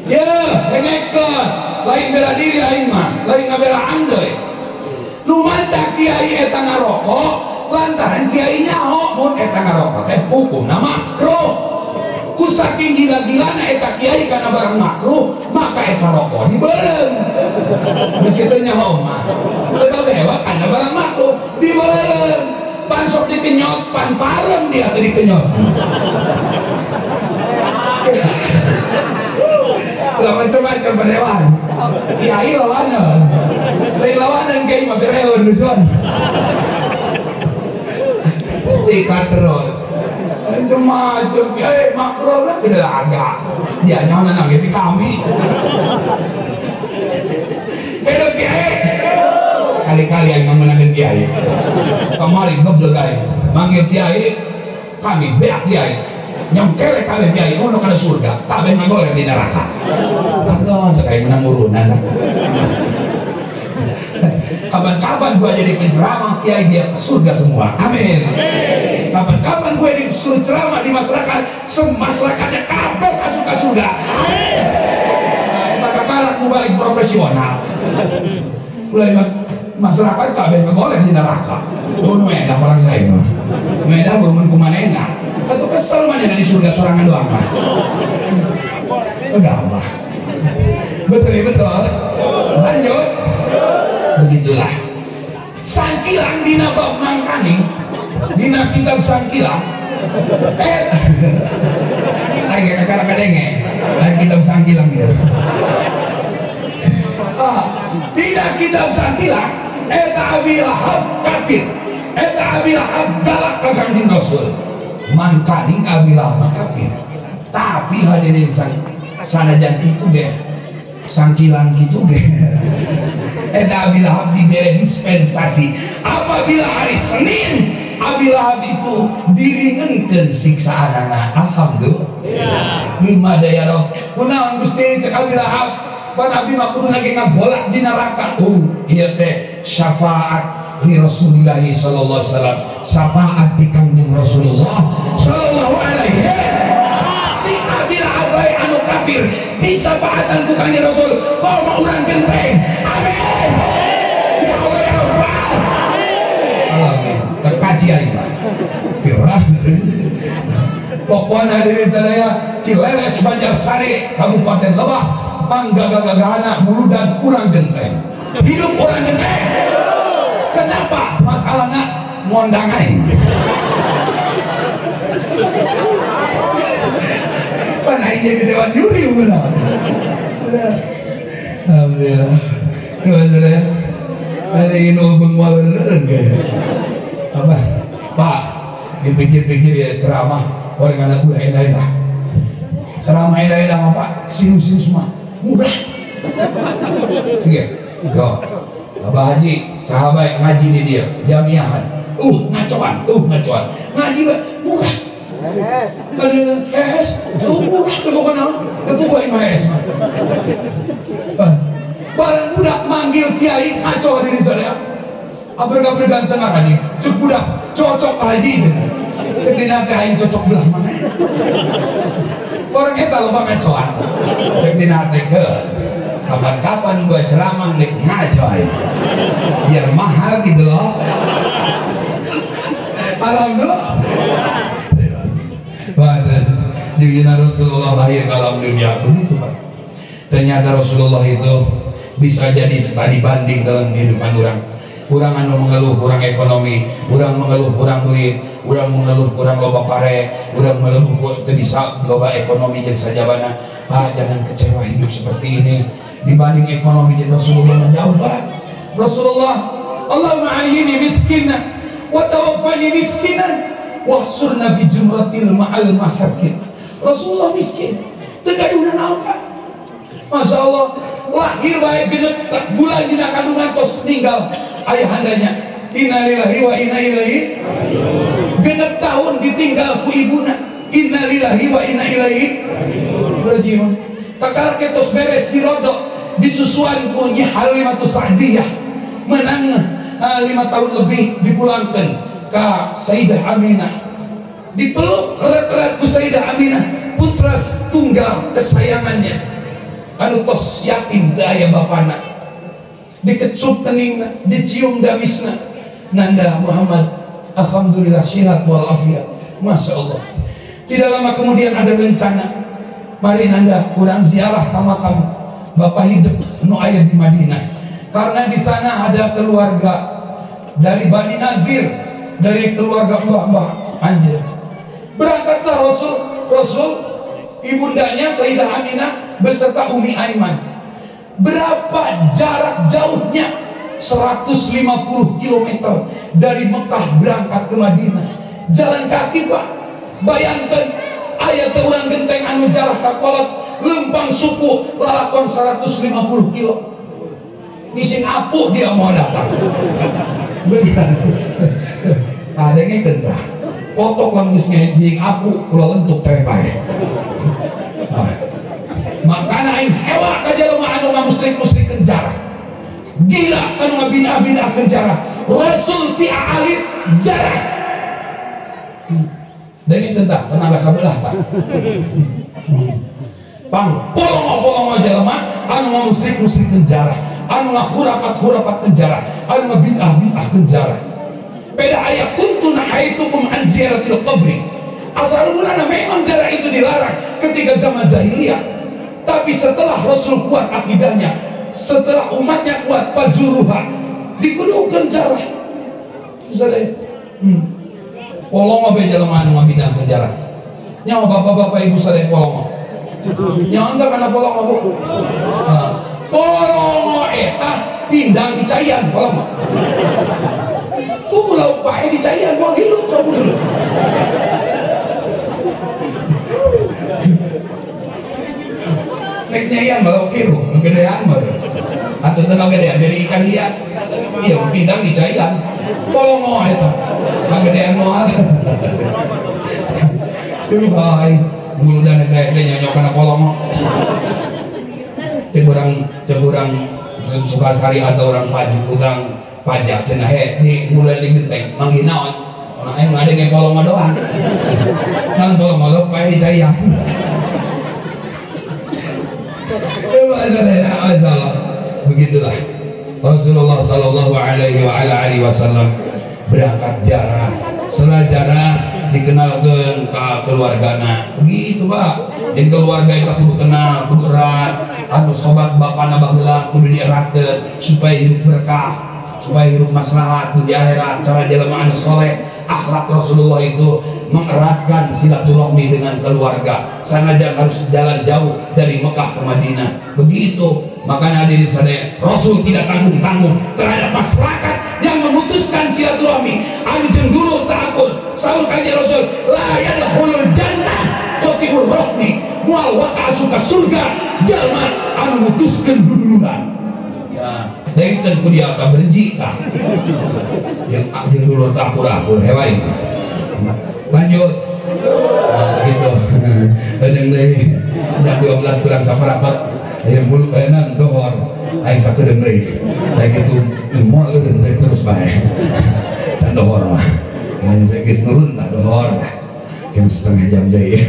Ya, dengekeun. Lain bela diri aing mah, lain ngabela andai. Nu mantap kiai eta ngarokok, lantaran kiai nyaho mun eta ngarokok teh hukumna makruh. Ku saking gila-gilana eta kiai kana barang makruh, maka eta rokok dibeureum. Geus kitu nyaho mah. Sebab hewa kana barang makruh dibeureum. Pan sok dikenyot, pan parem dia teh dikenyot. Lah macam-macam padewan. Kiai lawanan. Lain lawanan kiai mah bereun dusun. sikat terus macam-macam makro lah tidak ada dia nyawa nangis kami hidup kiai kali-kali yang memenangkan kiai kemarin goblok kiai manggil kiai kami beak kiai nyongkel kali kiai ono kana surga tak ben ngagoleh di neraka Allah sekali menang urunan kapan-kapan gua jadi penceramah kiai dia ke surga semua amin kapan-kapan gue disuruh ceramah di masyarakat masyarakatnya kabeh masuk ke surga amin kita kekalan mau balik profesional mulai masyarakat kabeh ngagoleh di neraka ono edah orang saya mah edah belum kumana enak atau kesel mana di surga sorangan doang mah gampang betul lanjut begitulah sangkilang dina bab mangkani dina kitab sangkilang ayo kadang-kadang kitab sangkilang ya dina kitab sangkilang eta Abi Lahab kafir eta Abi Lahab galak ka Kanjeng Rasul mangkani Abi Lahab kafir tapi hadirin sanajan kitu ge sangkilang kitu ge eta Abi Lahab diberi dispensasi apabila hari Senin Abi Lahab itu diringankan siksaan anak alhamdulillah lima daya roh kunaon Gusti cek Abi Lahab pan Abi mah kudu lagi ngabolak di neraka ieu teh syafaat li Rasulillah sallallahu alaihi wasallam syafaat di Kanjeng Rasulullah sallallahu alaihi si Abi Lahab anu kafir di syafaatan ku Kanjeng Rasul kok mau urang genteng amin ya Allah ya Rabbal alamin terkaji aing pirah pokoknya hadirin sadaya Cileles Banjarsari Kabupaten Lebak panggagagagana muludan kurang genteng hidup orang genteng kenapa masalahnya ngondang aing pan aing jadi dewan juri benar alhamdulillah alhamdulillah ada ingin ubeng walauan kayak apa Pak dipikir-pikir ya ceramah oleh anak udah edah ceramah edah Pak sinus mah mudah oke do Abah Haji sahabat ngaji di dia jamiahan ngacoan ngaji murah kalian murah kebukana kebukain mahes barang budak manggil kiai ngaco hadirin saudara abrega ganteng arani cek budak cocok haji jadi nanti aing cocok belah mana orang kita lupa ngacoan cek di nanti ke kapan-kapan gue ceramah nih ngacoy biar mahal gitu loh alhamdulillah jadi Rasulullah lahir ke alam dunia begitu Pak ternyata Rasulullah itu bisa jadi studi banding dalam kehidupan orang anu mengeluh kurang ekonomi, orang mengeluh kurang duit, orang mengeluh kurang loba pare, orang mengeluh teu bisa loba ekonomi jeung sajabana. Pak, jangan kecewa hidup seperti ini. Dibanding ekonomi jeung Rasulullah jauh Pak. Rasulullah, Allahumma ahyini miskinan wa tawaffani miskinan wahsurna bi jumratil ma'al masakin. Rasulullah miskin, teu gaduna naon Pak. Masya Allah, lahir wae genep bulan dina kandungan tos ninggal ayahandanya. Innalillahi wa inna ilaihi genep tahun ditinggal ku ibuna. Innalillahi wa inna ilaihi rajiun. Takar ketos beres dirodok disusuan ku Nyi Halimatus Sa'diyah menang 5 tahun lebih dipulangkan ke Sayyidah Aminah. Dipeluk erat-erat ku Sayyidah Aminah putra tunggal kesayangannya. Anu tos yatim daya bapana dikecup teningna dicium damisna nanda Muhammad alhamdulillah syihat walafiat Masya Allah. Tidak lama kemudian ada rencana mari nanda kurang ziarah ke makam bapak hidup nu aya di Madinah karena di sana ada keluarga dari Bani Nazir dari keluarga Mbah Anjir. Berangkatlah Rasul ibundanya Sayyidah Aminah beserta Umi Aiman. Berapa jarak jauhnya? 150 km dari Mekah berangkat ke Madinah. jalan kaki Pak. Bayangkan aya teh urang genteng anu jarah ka kolot lempang suku lalakon 150 kilo. Ngising apuh dia mau datang. Beneran. Adanya gendah. Kotok lembus ngejing apuh kula lentuk teh bae. Makana aing hewa ka jelema anu ngamusrik-musrik kenjara. Gila anu ngabina-bina kenjara. Rasul ti alit zarah. Dengan tentang tenaga sabelah tak. Pang polong-polong jelema anu ngamusrik-musrik kenjara, anu ngahurapat-hurapat kenjara, anu ngabid'ah-bid'ah kenjara. Beda ayat kuntu nahaitukum an ziyaratil qabri. Asal mulanya memang ziarah itu dilarang ketika zaman jahiliyah. Tapi setelah Rasul kuat akidahnya, setelah umatnya kuat pazuruha, dikudukan ziarah. Misalnya, polongo be jelema anu ngabid'ah kenjara. Nyawa bapak-bapak ibu sadaya polongo. Nyawa anda kana polongo bu. Polongo eta pindang di Cayan polongo. Pulau pae di Cayan mau hidup kamu dulu. Nek nyayan malah kiru, gedean mah. Atau tengah gedean jadi ikan hias. Iya, pindang di Cayan. Polongo eta. Gedean moal. Tuh hai, bulu dan saya nyanyok kana polongo. Ceburang Sukasari atau orang pajak cenah di mulai digenteng manggih naon aing ngadenge polongo doang nang polongo lo pae di Cayan begitulah Rasulullah sallallahu alaihi wa ala alihi wasallam berangkat ziarah. Setelah ziarah dikenalkeun ka keluargana begitu Pak. Jeung keluarga itu kudu kenal, kudu erat, anu sobat bapana baheula kudu dieratkeun supaya hidup berkah, supaya hidup maslahat di akhirat. Cara jelema anu soleh, akhlak Rasulullah itu mengeratkan silaturahmi dengan keluarga. Sanajan harus jalan jauh dari Mekah ke Madinah. Begitu. Makanya hadirin sadaya, Rasul tidak tanggung-tanggung terhadap masyarakat yang memutuskan silaturahmi. Anu jeung dulu ta'akul. Saur kanjeng Rasul, la yadkhulul jannah qatibul rahmi. Mual waka asuka surga jalma anu mutuskeun dudulunan. Ya, dengkeun ku dia ka berenji tah. Jeung dulu tah akur-akur hewai. Lanjut. Gitu. Jeung deui jam 12 kurang saperapat. Aya mulu kaenan dohor. Aing sakedeung deui. Kayak gitu moal eureun teh terus bae. Can dohor mah. Mun geus nurun tah dohor. Jam setengah jam deui.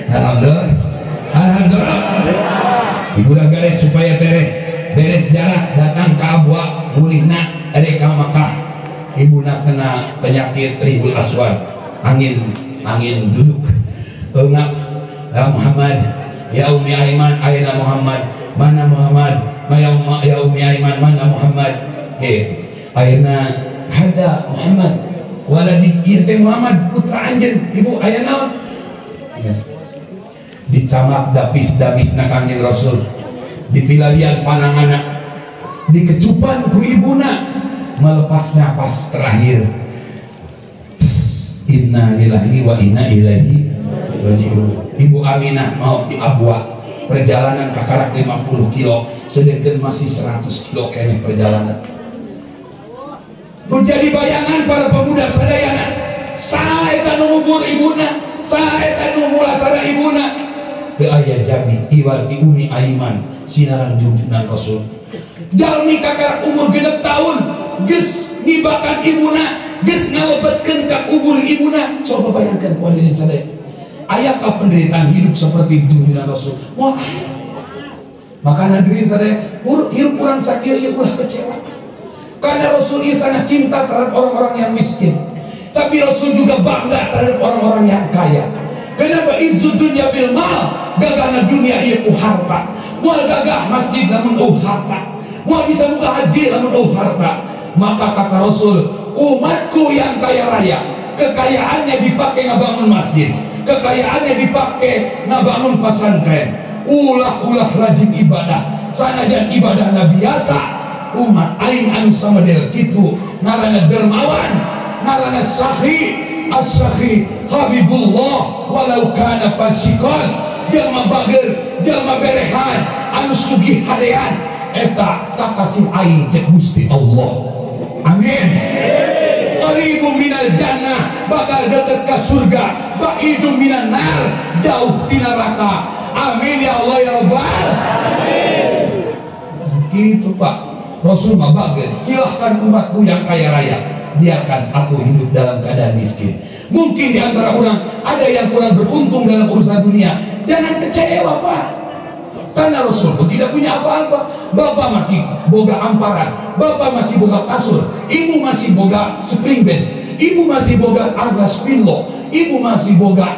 Alhamdulillah. Ibu gare supaya beres jarak datang ke Abwa mulihna ere ka Makkah. Ibuna kena penyakit Rihul Aswad, angin duduk. Eungap ya Muhammad, ya Ummi Aiman, aina Muhammad, mana Muhammad, ya Ummi Aiman, mana Muhammad. Aina hada Muhammad, waladi ieu teh Muhammad putra anjeun. Ibu aya naon? Dicamak dapis-dapisna Kanjeng Rasul, dipilalian pananganna, dikecupan ku ibuna, melepas napas terakhir. Inna lillahi wa inna ilaihi raji'un. Ibu Aminah mau di Abwa, perjalanan kakarak 50 kilo, sedangkan masih 100 kilo keneh perjalanan. Menjadi bayangan para pemuda sadayana, saeta nu ngubur ibuna, saeta nu mulasara ibuna. Teu aya jabi iwal di Ummi Aiman sinaran junjunan Rasul. Jalmi kakarak umur 6 tahun geus nibakan ibuna, geus ngalebetkeun ka kubur ibuna. Coba bayangkan ku hadirin sadaya. Ayakah penderitaan hidup seperti junjunan Rasul? Wah. Maka hadirin sadaya, hidup kurang sakieu ieu ulah kecewa. Karena Rasul ini sangat cinta terhadap orang-orang yang miskin. Tapi Rasul juga bangga terhadap orang-orang yang kaya. Kenapa izzud dunya bil mal? Gagahna dunia ieu ku harta. Moal gagah masjid namun harta. Moal bisa buka haji namun harta. Maka kata Rasul, umatku yang kaya raya, kekayaannya dipakai ngabangun masjid, kekayaannya dipakai ngabangun pesantren. Ulah rajin ibadah. Sanajan ibadahna biasa, umat aing anu samedel kitu, ngaranna dermawan, ngaranna sahih, as-sakhi habibullah walau kana fasiqan. Jalma bager, jalma berehan, anu sugih hadean eta kakasih aing cek Gusti Allah. Amin. Qaribun minal jannah, bakal deket ke surga, ba'idun minan nar, jauh di neraka. Amin ya Allah ya Rabbal. Gitu Pak, Rasul mah bager, silahkan umatku yang kaya raya, biarkan aku hidup dalam keadaan miskin. Mungkin di antara orang ada yang kurang beruntung dalam urusan dunia, jangan kecewa Pak, karena Rasul tidak punya apa-apa. Bapak masih boga amparan, bapak masih boga kasur, ibu masih boga spring bed, ibu masih boga alas pillow, ibu masih boga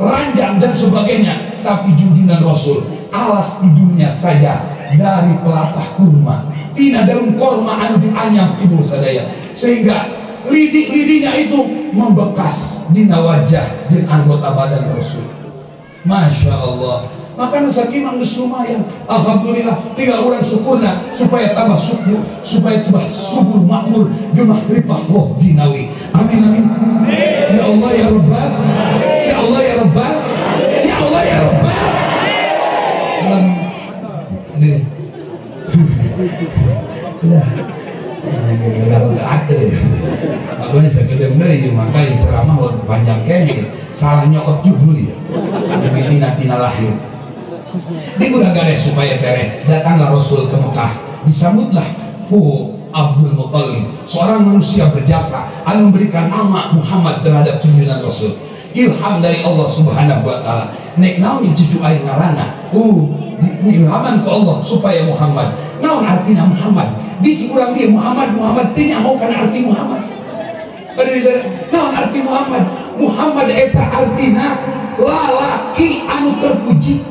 ranjang dan sebagainya. Tapi junjungan Rasul, alas tidurnya saja dari pelatah kurma, tina daun korma anu dianyam ibu sadaya, sehingga lidi-lidinya itu membekas di wajah dan anggota badan Rasul. Masya Allah. Maka sakimang geus lumayan. Alhamdulillah, tinggal orang syukurna supaya tambah subur, supaya tambah subur makmur gemah ripah loh jinawi. Amin amin. Ya Allah ya Rabbal. Ya Allah ya Rabbal. Ya Allah ya Rabbal. Amin. Hadirin. Udah ada ya. Makanya sekedar dari makanya ceramah panjang kayaknya salah nyokot judul ya. Demi tina lahir. Diguna-gana supaya tere datanglah Rasul ke Mekah, disambutlah Abdul Muttalib, seorang manusia berjasa anu memberikan nama Muhammad terhadap junjungan Rasul. Ilham dari Allah Subhanahu wa taala. Nek naon cucu aing ngaranna? Ilhaman ke Allah supaya Muhammad. Naon artina Muhammad? Bisi urang dia Muhammad teh nyaho kana arti Muhammad. Naon arti Muhammad? Muhammad eta artina lalaki anu terpuji,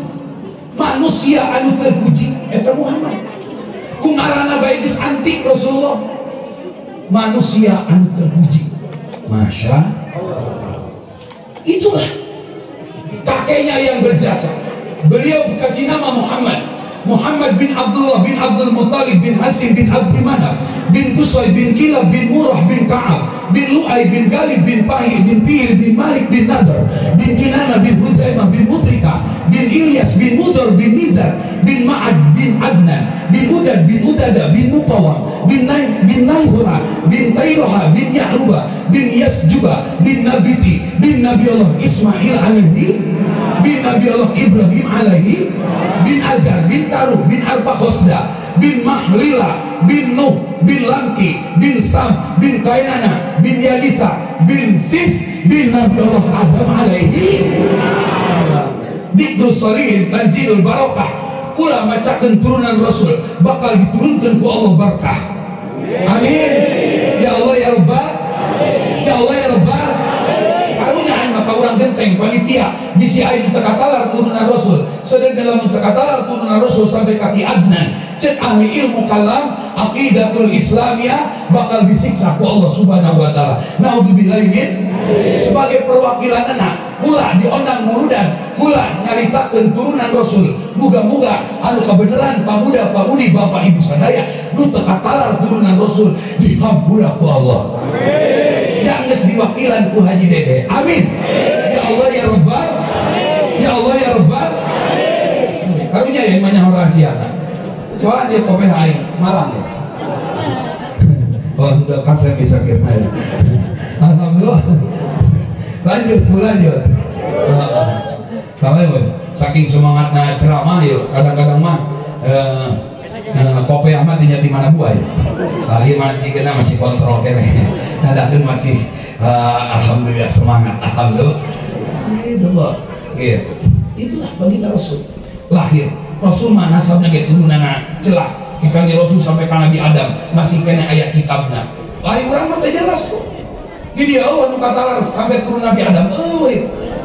manusia anu terpuji, eta Muhammad. Kumarana bae geus antik Rasulullah, manusia anu terpuji. Masya Allah. Itulah kakeknya yang berjasa. Beliau kasih nama Muhammad bin Abdullah bin Abdul Muttalib bin Hasim bin Abdi Manaf bin Qusay bin Kilab bin Murrah bin Ka'ab bin Lu'ay bin Galib bin Pahir bin Pihir bin Malik bin Nadar bin Kinana bin Huzaimah bin Mutrika bin Ilyas bin Mudar bin Nizar bin Ma'ad bin Adnan bin Udad bin Udada bin Muqawam bin Naihura bin Tayroha bin Ya'ruba bin Yasjuba bin Nabiti bin Nabi Allah Ismail alaihi bin Nabi Allah Ibrahim alaihi bin Azar bin Taruh bin Arpahosda bin Mahlila bin Nuh bin Lamki bin Sam bin Kainana bin Yalisa bin Sif bin Nabi Allah Adam alaihi Dikru Solihin Tanzilul Barokah. Kula macakeun turunan Rasul bakal diturunkan ku Allah berkah. Amin. Ya Allah ya Rabbal. Ya Allah ya Rabbal. Karunya aing maka urang genteng panitia bisi aing tekatalar turunan Rasul. Sedang dalam tekatalar turunan Rasul sampai kaki Adnan. Cek ahli ilmu kalam aqidatul Islamiyah bakal disiksa ku Allah Subhanahu wa taala. Naudzubillahi min. Sebagai perwakilan anak kula diondang muludan, kula nyaritakeun turunan Rasul. Muga-muga anu kabeneran pamuda pamudi bapak ibu sadaya nu teu katalar turunan Rasul dihampura ku Allah. Amin. Yang geus diwakilan ku Haji Dede. Amin. Ya Allah ya Rabbal. Ya Allah ya Rabbal. Amin. Karunya yang banyak rahasiana. Coba dia kopi aing marah ya. Oh, untuk kasih bisa kira ya. Alhamdulillah. Lanjut. Kalau saking semangatnya ceramah yuk, kadang-kadang mah kopi amat di mana buah ya. Kali mati kena masih kontrol kene. Nadakeun masih alhamdulillah semangat. Alhamdulillah. Itu loh. Gitu. Itulah baginda Rasul. Lahir Rasul mah nasabna ge turunana jelas. Ikannya Rasul sampai ke Nabi Adam masih kena ayat kitabna. Lain orang mah jelas kok. Jadi anu katalar sampai turun Nabi Adam.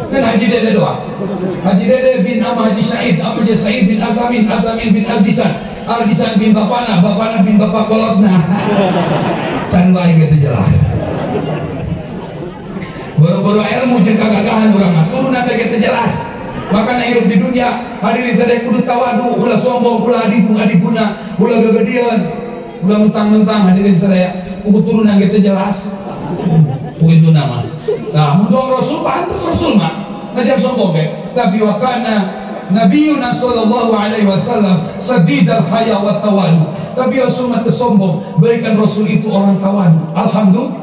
Dan Haji Dede doang. Haji Dede bin Haji Said, Haji Said bin Al-Amin, Al-Amin bin Al-Disan, Al-Disan bin Bapana, Bapana bin Bapak Kolotna. Sanwai gitu jelas. Boro-boro ilmu jeung kagagahan urang mah turunan gitu jelas. Makanya hidup di dunia hadirin sadaya kudu tawadu, ulah sombong, ulah adiguna, ulah gegedian, ulah mentang-mentang hadirin sadaya kudu turunan gitu jelas. itu nama. Nah, mendong Rasul pantas Rasul mah. Najam sombong tapi wakana Nabiuna sallallahu alaihi wasallam sadidal haya wa tawadu. Tapi Rasul mah tersombong, berikan Rasul itu orang tawadu. Alhamdulillah.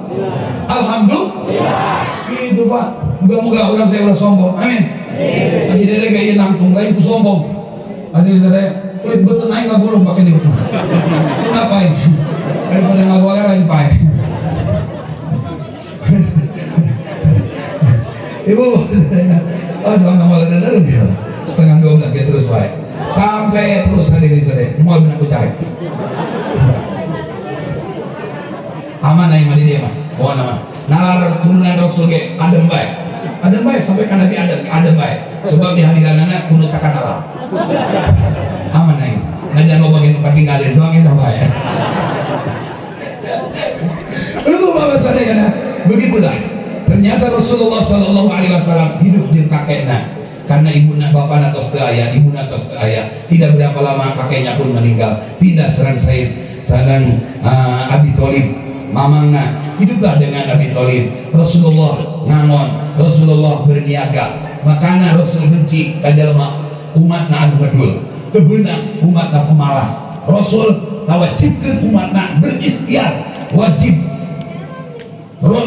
Alhamdulillah. Itu Pak. Moga-moga orang saya udah sombong. Amin. Jadi dede gaya nangtung lain ku sombong. Jadi dede kulit betul naik nggak bolong pakai dia. Itu ngapain? Daripada nggak boleh lain pakai. Ibu, aduh nggak boleh dengerin dia. Setengah 12 kayak terus baik sampai terus hadirin sedih mau aku cari aman aja mah di dia mah bawa nama nalar turunan Rasul ge adem baik sampai kan nanti adem baik sebab di hadiran anak kuno takkan alam aman aja ngajar lo bagian kaki ngalir doang itu baik lu bawa sadar kan begitulah ternyata Rasulullah Sallallahu Alaihi Wasallam hidup di kakeknya karena ibuna bapaknya tos teu aya, ibuna tos teu aya. Tidak berapa lama kakeknya pun meninggal. Pindah sareng Abi Thalib, mamangna. Hiduplah dengan Abi Thalib. Rasulullah ngangon, Rasulullah berniaga. Makana Rasul benci ka jalma umatna anu medul. Teu beunang umatna pemalas. Rasul ngawajibkeun umatna berikhtiar, wajib.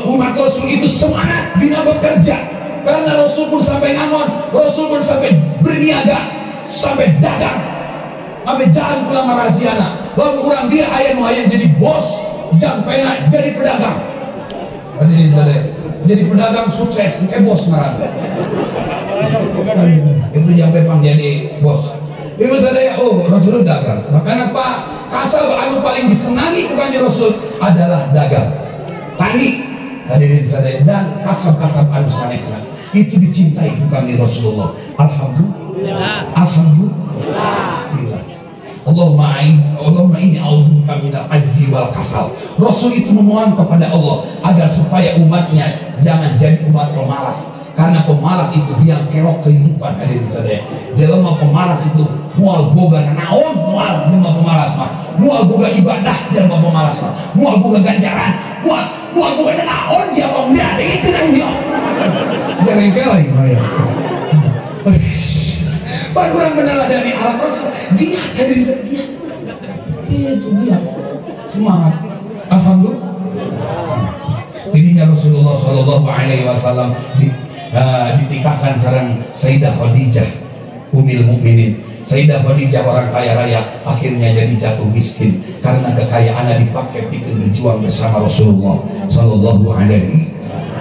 Umat Rasul itu semangat dina bekerja. Karena Rasul pun sampai ngangon, Rasul pun sampai berniaga, sampai dagang, sampai jalan pulang maraziana. Lalu orang dia ayam jadi bos, jampena jadi pedagang. Jadi pedagang sukses, kayak bos marah. Itu sampai pang jadi bos. Ibu sadaya, oh Rasul dagang. Makanya Pak kasal anu paling disenangi bukannya Rasul adalah dagang, tani. Hadirin sadaya dan kasab-kasab anu sanesna itu dicintai bukan di Rasulullah. Alhamdulillah. Alhamdulillah. Allahumma inni a'udzubika minal azzi wal kasal. Rasul itu memohon kepada Allah agar supaya umatnya jangan jadi umat pemalas. Karena pemalas itu biang kerok kehidupan. Hadirin sadaya. Jelema pemalas itu mual boga naon mual jelema pemalas mah. Mual boga ibadah jelema pemalas mah. Mual boga ganjaran, mual boga naon dia mau dia itu dah dia. Jarengkel lagi ya. Pak kurang benar dari alam Rasul. Dia hadirin sadaya. Itu dia. Semangat. Alhamdulillah. Jadinya Rasulullah Shallallahu Alaihi Wasallam ditikahkan sareng Sayyidah Khadijah Ummul Mukminin. Sayyidah Khadijah orang kaya raya akhirnya jadi jatuh miskin karena kekayaannya dipakai bikin berjuang bersama Rasulullah Sallallahu Alaihi.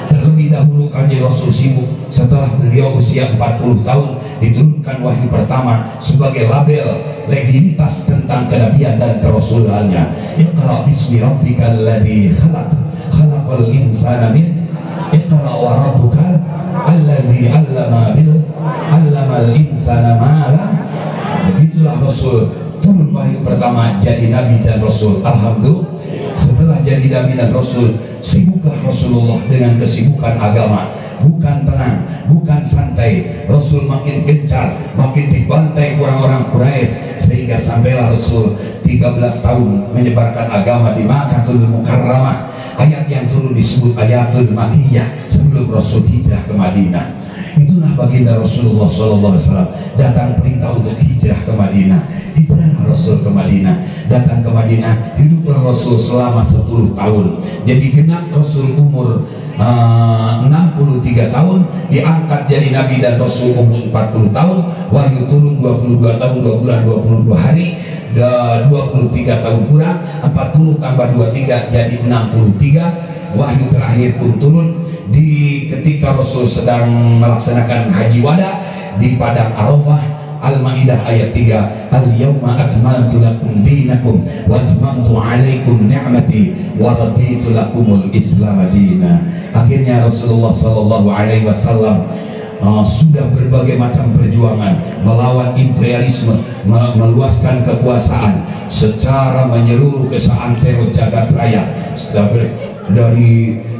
Terlebih dahulu Kanjeng Rasul sibuk setelah beliau usia 40 tahun diturunkan wahyu pertama sebagai label legitimitas tentang kenabian dan kerasulannya. Iqra bismi rabbikal ladzi khalaq khalaqal insana min iqra wa rabbukal allazi 'allamal insana ma lam. Begitulah Rasul turun wahyu pertama jadi nabi dan rasul. Alhamdulillah. Setelah jadi nabi dan rasul, sibuklah Rasulullah dengan kesibukan agama. Bukan tenang, bukan santai. Rasul makin gencar, makin dibantai orang-orang Quraisy sehingga sampailah Rasul 13 tahun menyebarkan agama di Makkahul Mukarramah. Ayat yang turun disebut ayatul Makkiyah sebelum Rasul hijrah ke Madinah. Itulah baginda Rasulullah SAW datang perintah untuk hijrah ke Madinah. Hijrahlah Rasul ke Madinah, datang ke Madinah, hiduplah Rasul selama 10 tahun. Jadi genap Rasul umur 63 tahun, diangkat jadi Nabi dan Rasul umur 40 tahun, wahyu turun 22 tahun 2 bulan 22 hari, 23 tahun kurang, 40 tambah 23 jadi 63. Wahyu terakhir pun turun di ketika Rasul sedang melaksanakan haji wada di padang Arafah. Al-Maidah ayat 3, al-yawma akmaltu lakum dinakum wa atmamtu alaikum ni'mati wa raditu lakumul islam dina. Akhirnya Rasulullah sallallahu alaihi wasallam sudah berbagai macam perjuangan melawan imperialisme, meluaskan kekuasaan secara menyeluruh ke seantero jagat raya,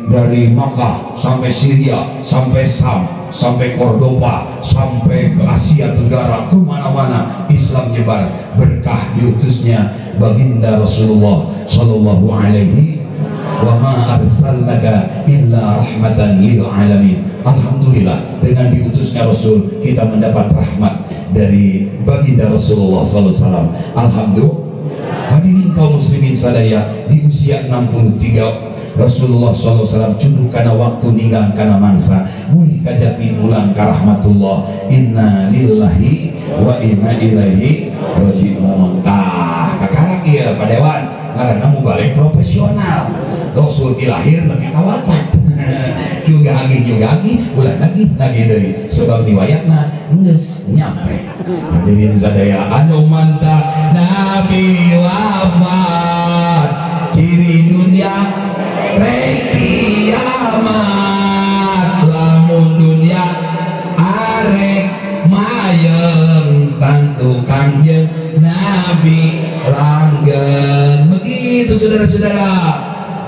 dari Makkah sampai Syria, sampai Sam, sampai Cordoba, sampai ke Asia Tenggara, kemana-mana Islam nyebar berkah diutusnya baginda Rasulullah Sallallahu Alaihi wa ma arsalnaka illa rahmatan lil alamin. Alhamdulillah, dengan diutusnya Rasul kita mendapat rahmat dari baginda Rasulullah SAW. Alhamdulillah. Hadirin kaum muslimin sadaya, di usia 63 Rasulullah SAW cunduk karena waktu ninggang karena mangsa mulih kajati mulang ka rahmatullah. Inna lillahi wa inna ilaihi raji'un. Kakarak ya Pak Dewan karena namu balik profesional. Rasul dilahir nepi kawafat. juga lagi ulah lagi deui sebab riwayatna geus nyampe. Hadirin sadaya anu mantap Nabi wafat ciri dunia rek kiamat, lamun dunia arek mayem tantu Kangjeng Nabi langgeng. Begitu saudara-saudara,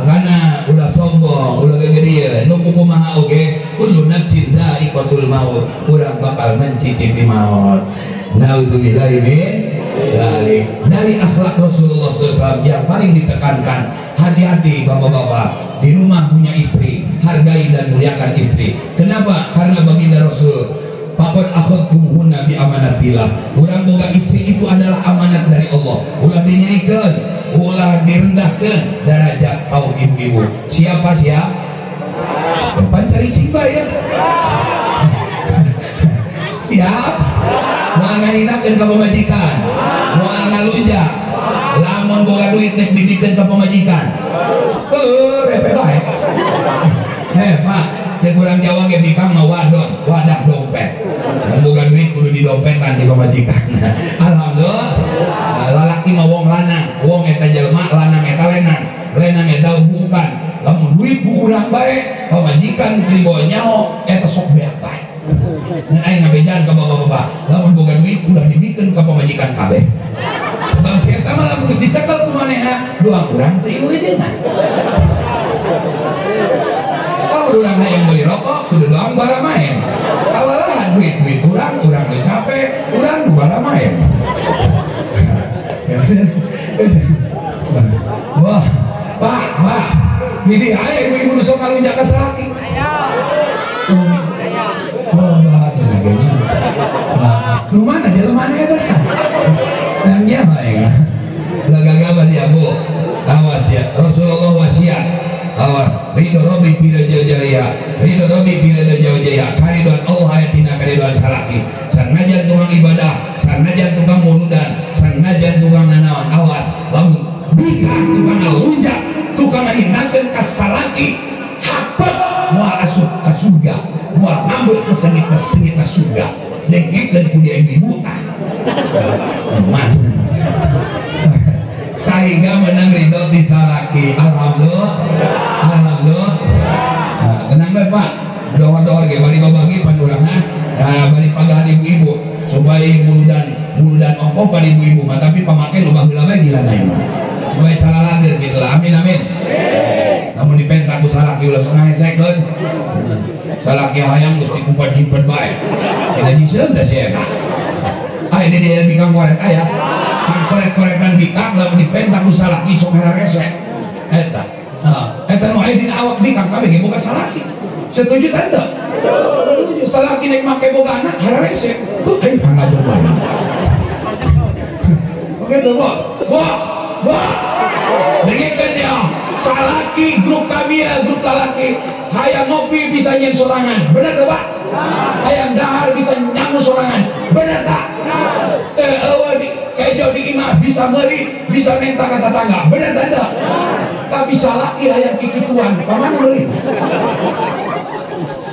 karena ulah sombong, ulah gegedeun, nu kumaha oge, kullu nafsin dha'iqatul maut, urang bakal mencicipi maut. Naudzubillahi min dzalik. Dari akhlak Rasulullah SAW yang paling ditekankan, hati-hati bapak-bapak di rumah punya istri, hargai dan muliakan istri. Kenapa? Karena baginda Rasul, faqad akhadtumuhunna bi amanatillah. Urang boga istri itu adalah amanat dari Allah. Ulah dinyerikeun, ulah direndahkeun derajat kaum ibu-ibu. Siapa? Pancari cimba ya. Siap? Moal ngahinakeun ka pamajikan, moal ngalunjak, lamun boga duit nek didikeun ka pamajikan. Repe bae. Pak, cek urang Jawa ge bikang mah wadon, wadah dompet. Mun boga duit kudu didompetan di pamajikan. Alhamdulillah. Lalaki mah wong lanang, wong eta jelema, lanang eta lenang. Lenang eta bukan. Lamun duit ku urang bae, pamajikan tribo nyaho eta sok beak bae. Dan aing ngabejan ka bapak-bapak, lamun boga duit ulah dibikeun ka pamajikan kabeh. Sebab si eta mah lamun geus dicekel ku manehna, doang urang teu ieu jeung. Kalau urang hayang beli rokok, kudu doang bara main. Kawalahan duit urang teu capek, urang nu bara main. Wah, Pak, ini aya ibu-ibu nu sok ngalunjak ka salaki. Jenaganya lu mana jelema eta namanya apa ya lagagaba dia bu awas ya Rasulullah wasiat awas ridho robi pira jaya karidon Allah ayatina karidon salaki sanajan tukang ibadah sanajan tukang muludan sanajan tukang nanaon awas lamun bika tukang ngalunjak tukang ngahinakeun ka salaki hapet moal asup ka surga, moal ngambil sesengit na surga, dengkekeun ku dia ibu tah. Mana? Sahingga menang ridho di salaki. Alhamdulillah. Tenang bae Pak. Doa-doa ge bari babagi pan urang bari pagahan ibu-ibu supaya buludan ongkoh pan ibu-ibu mah tapi pamake loba heula bae gilana ieu. Supaya cara langgeur gitu lah. Amin. Namun dipentak ku salaki ulah setengah hesekeun. Salaki hayang geus dikumpet-jimpet bae. Eta jiseun da sia eta. Ini dia bikang korek aya. Kang korek-korekan bikang lamun dipentak ku salaki sok hararese. Eta. Eta nu aya dina awak bikang kabeh ge boga salaki. Setuju teh teu? Setuju. Salaki nek make boga anak hararese. Aing pangajeng bae. Oke tuh, Bo. Dengekeun ya. Salaki grup kami ya grup lalaki hayang ngopi bisa nyen sorangan bener tak Pak? Hayang dahar bisa nyangu sorangan bener tak? Kejo di imah bisa meri bisa minta kata tangga bener tak? Tapi salaki hayang kikituan kemana beli?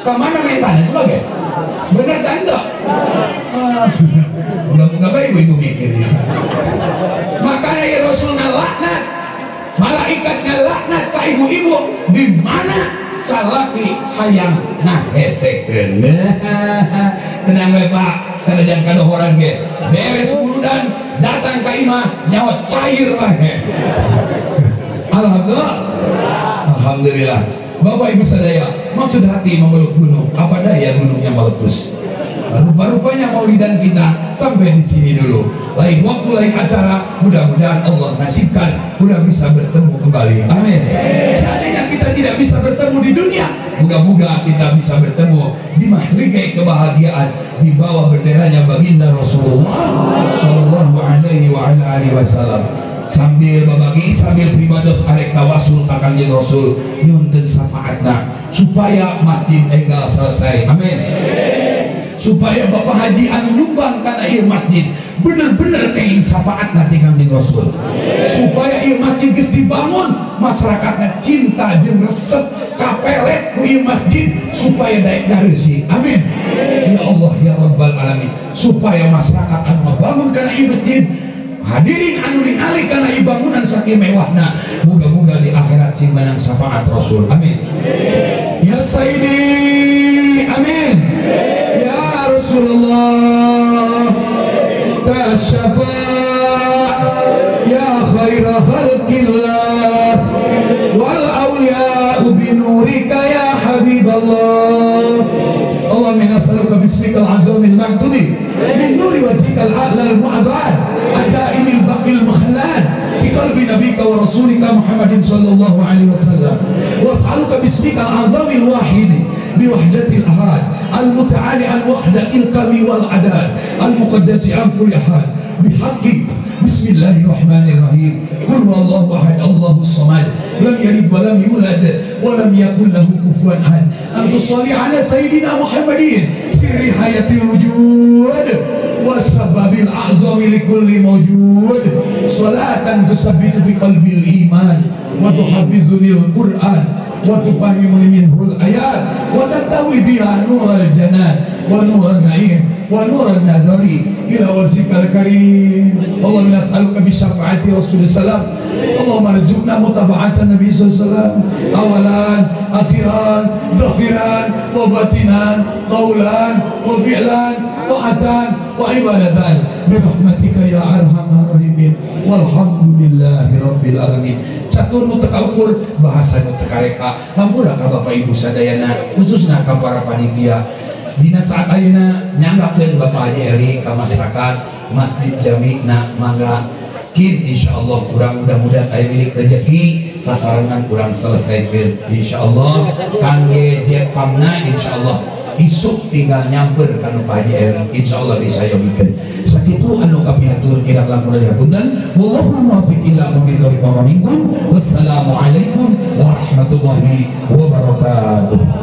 Kemana mentanya coba ge? Bener tak? Moga-moga baik ibu mikirnya. Makanya ya Rasul ngalaknat malaikat ngalaknat ka ibu-ibu di mana salaki hayang ngahesekeun. Tenang we Pak, sanajan kadohoran ge beres buludan datang ka imah nyawa cair wae. Alhamdulillah. Bapak Ibu sadaya, maksud hati memeluk gunung, apa daya gunungnya meletus? Rupa-rupanya maulidan kita sampai di sini dulu. Lain waktu, lain acara, mudah-mudahan Allah nasibkan udah bisa bertemu kembali. Amin. Seandainya kita tidak bisa bertemu di dunia, moga-moga kita bisa bertemu di mahligai kebahagiaan di bawah benderanya baginda Rasulullah Shallallahu Alaihi Wasallam. Sambil berbagi, sambil pribados arek tawasul takkan jeung Rasul nyuntun syafaatna supaya masjid enggal selesai. Amin. Supaya Bapak Haji anu nyumbang kana ieu masjid bener-bener keing syafaat nanti kanjeng Rasul, supaya ieu masjid geus dibangun masyarakatnya cinta jeung resep kapelet ku ieu masjid supaya daek gareusi. Amin. Ya Allah ya Rabbal alamin, supaya masyarakat anu bangun kana ieu masjid, hadirin anu ningali kana ieu bangunan saking mewahna, muga-muga di akhirat sing menang syafaat Rasul. Amin. Ya Sayyidi. Amin. Ya Rasulullah tasyafa' ya khaira khalqillah wal awliya'u binurika ya habiballah. Allahumma nas'aluka bismikal azamil maktudi min nuri wajhikal a'lal mu'abad adaimil baqil mukhallad fi qalbi nabika wa rasulika Muhammadin sallallahu alaihi wasallam, was'aluka bismikal azamil wahidi biwahdatil ahad al-muta'ali al-wahdatil qami wal adad al-muqaddasi an kulli ahad bihaqqi bismillahirrahmanirrahim qul huwallahu ahad Allahus samad lam yalid wa lam yulad wa lam yakul lahu kufuwan ahad an tusalli ala sayyidina Muhammadin sirri hayatil wujud wa sababil a'zami likulli mawjud salatan tusabbitu bi qalbil iman wa tuhaffizunil Qur'an wa tufahimuni minhul ayat wa tatawi biha nural janat wa nural na'im wa nural nadhari ila wazikal karim. Allahumma nas'aluka bi syafaati Rasulullah sallam. Allahumma arzuqna mutaba'atan Nabi sallallahu awalan akhiran zakhiran wa batinan qawlan wa fi'lan ta'atan wa ibadatan bi rahmatika ya arhamar rahimin walhamdulillahi rabbil alamin. Catur nu teka ukur, bahasa nu teka reka, hampura ka Bapak Ibu sadayana, khususna ka para panitia. Dina saat ayeuna nyanggapkeun Bapak Haji Eli ka masyarakat Masjid Jami'na mangga kin insyaallah kurang mudah-mudahan aya milik rezeki sasarangan kurang selesaikeun insyaallah kangge jepamna insyaallah isuk tinggal nyamper kanu Pak Haji Eli insyaallah bisa yomikeun sakitu anu kapihatur kirang lamun dihapunten wallahu muwaffiq ila aqwamit thoriq wa minkum wassalamu alaikum warahmatullahi wabarakatuh.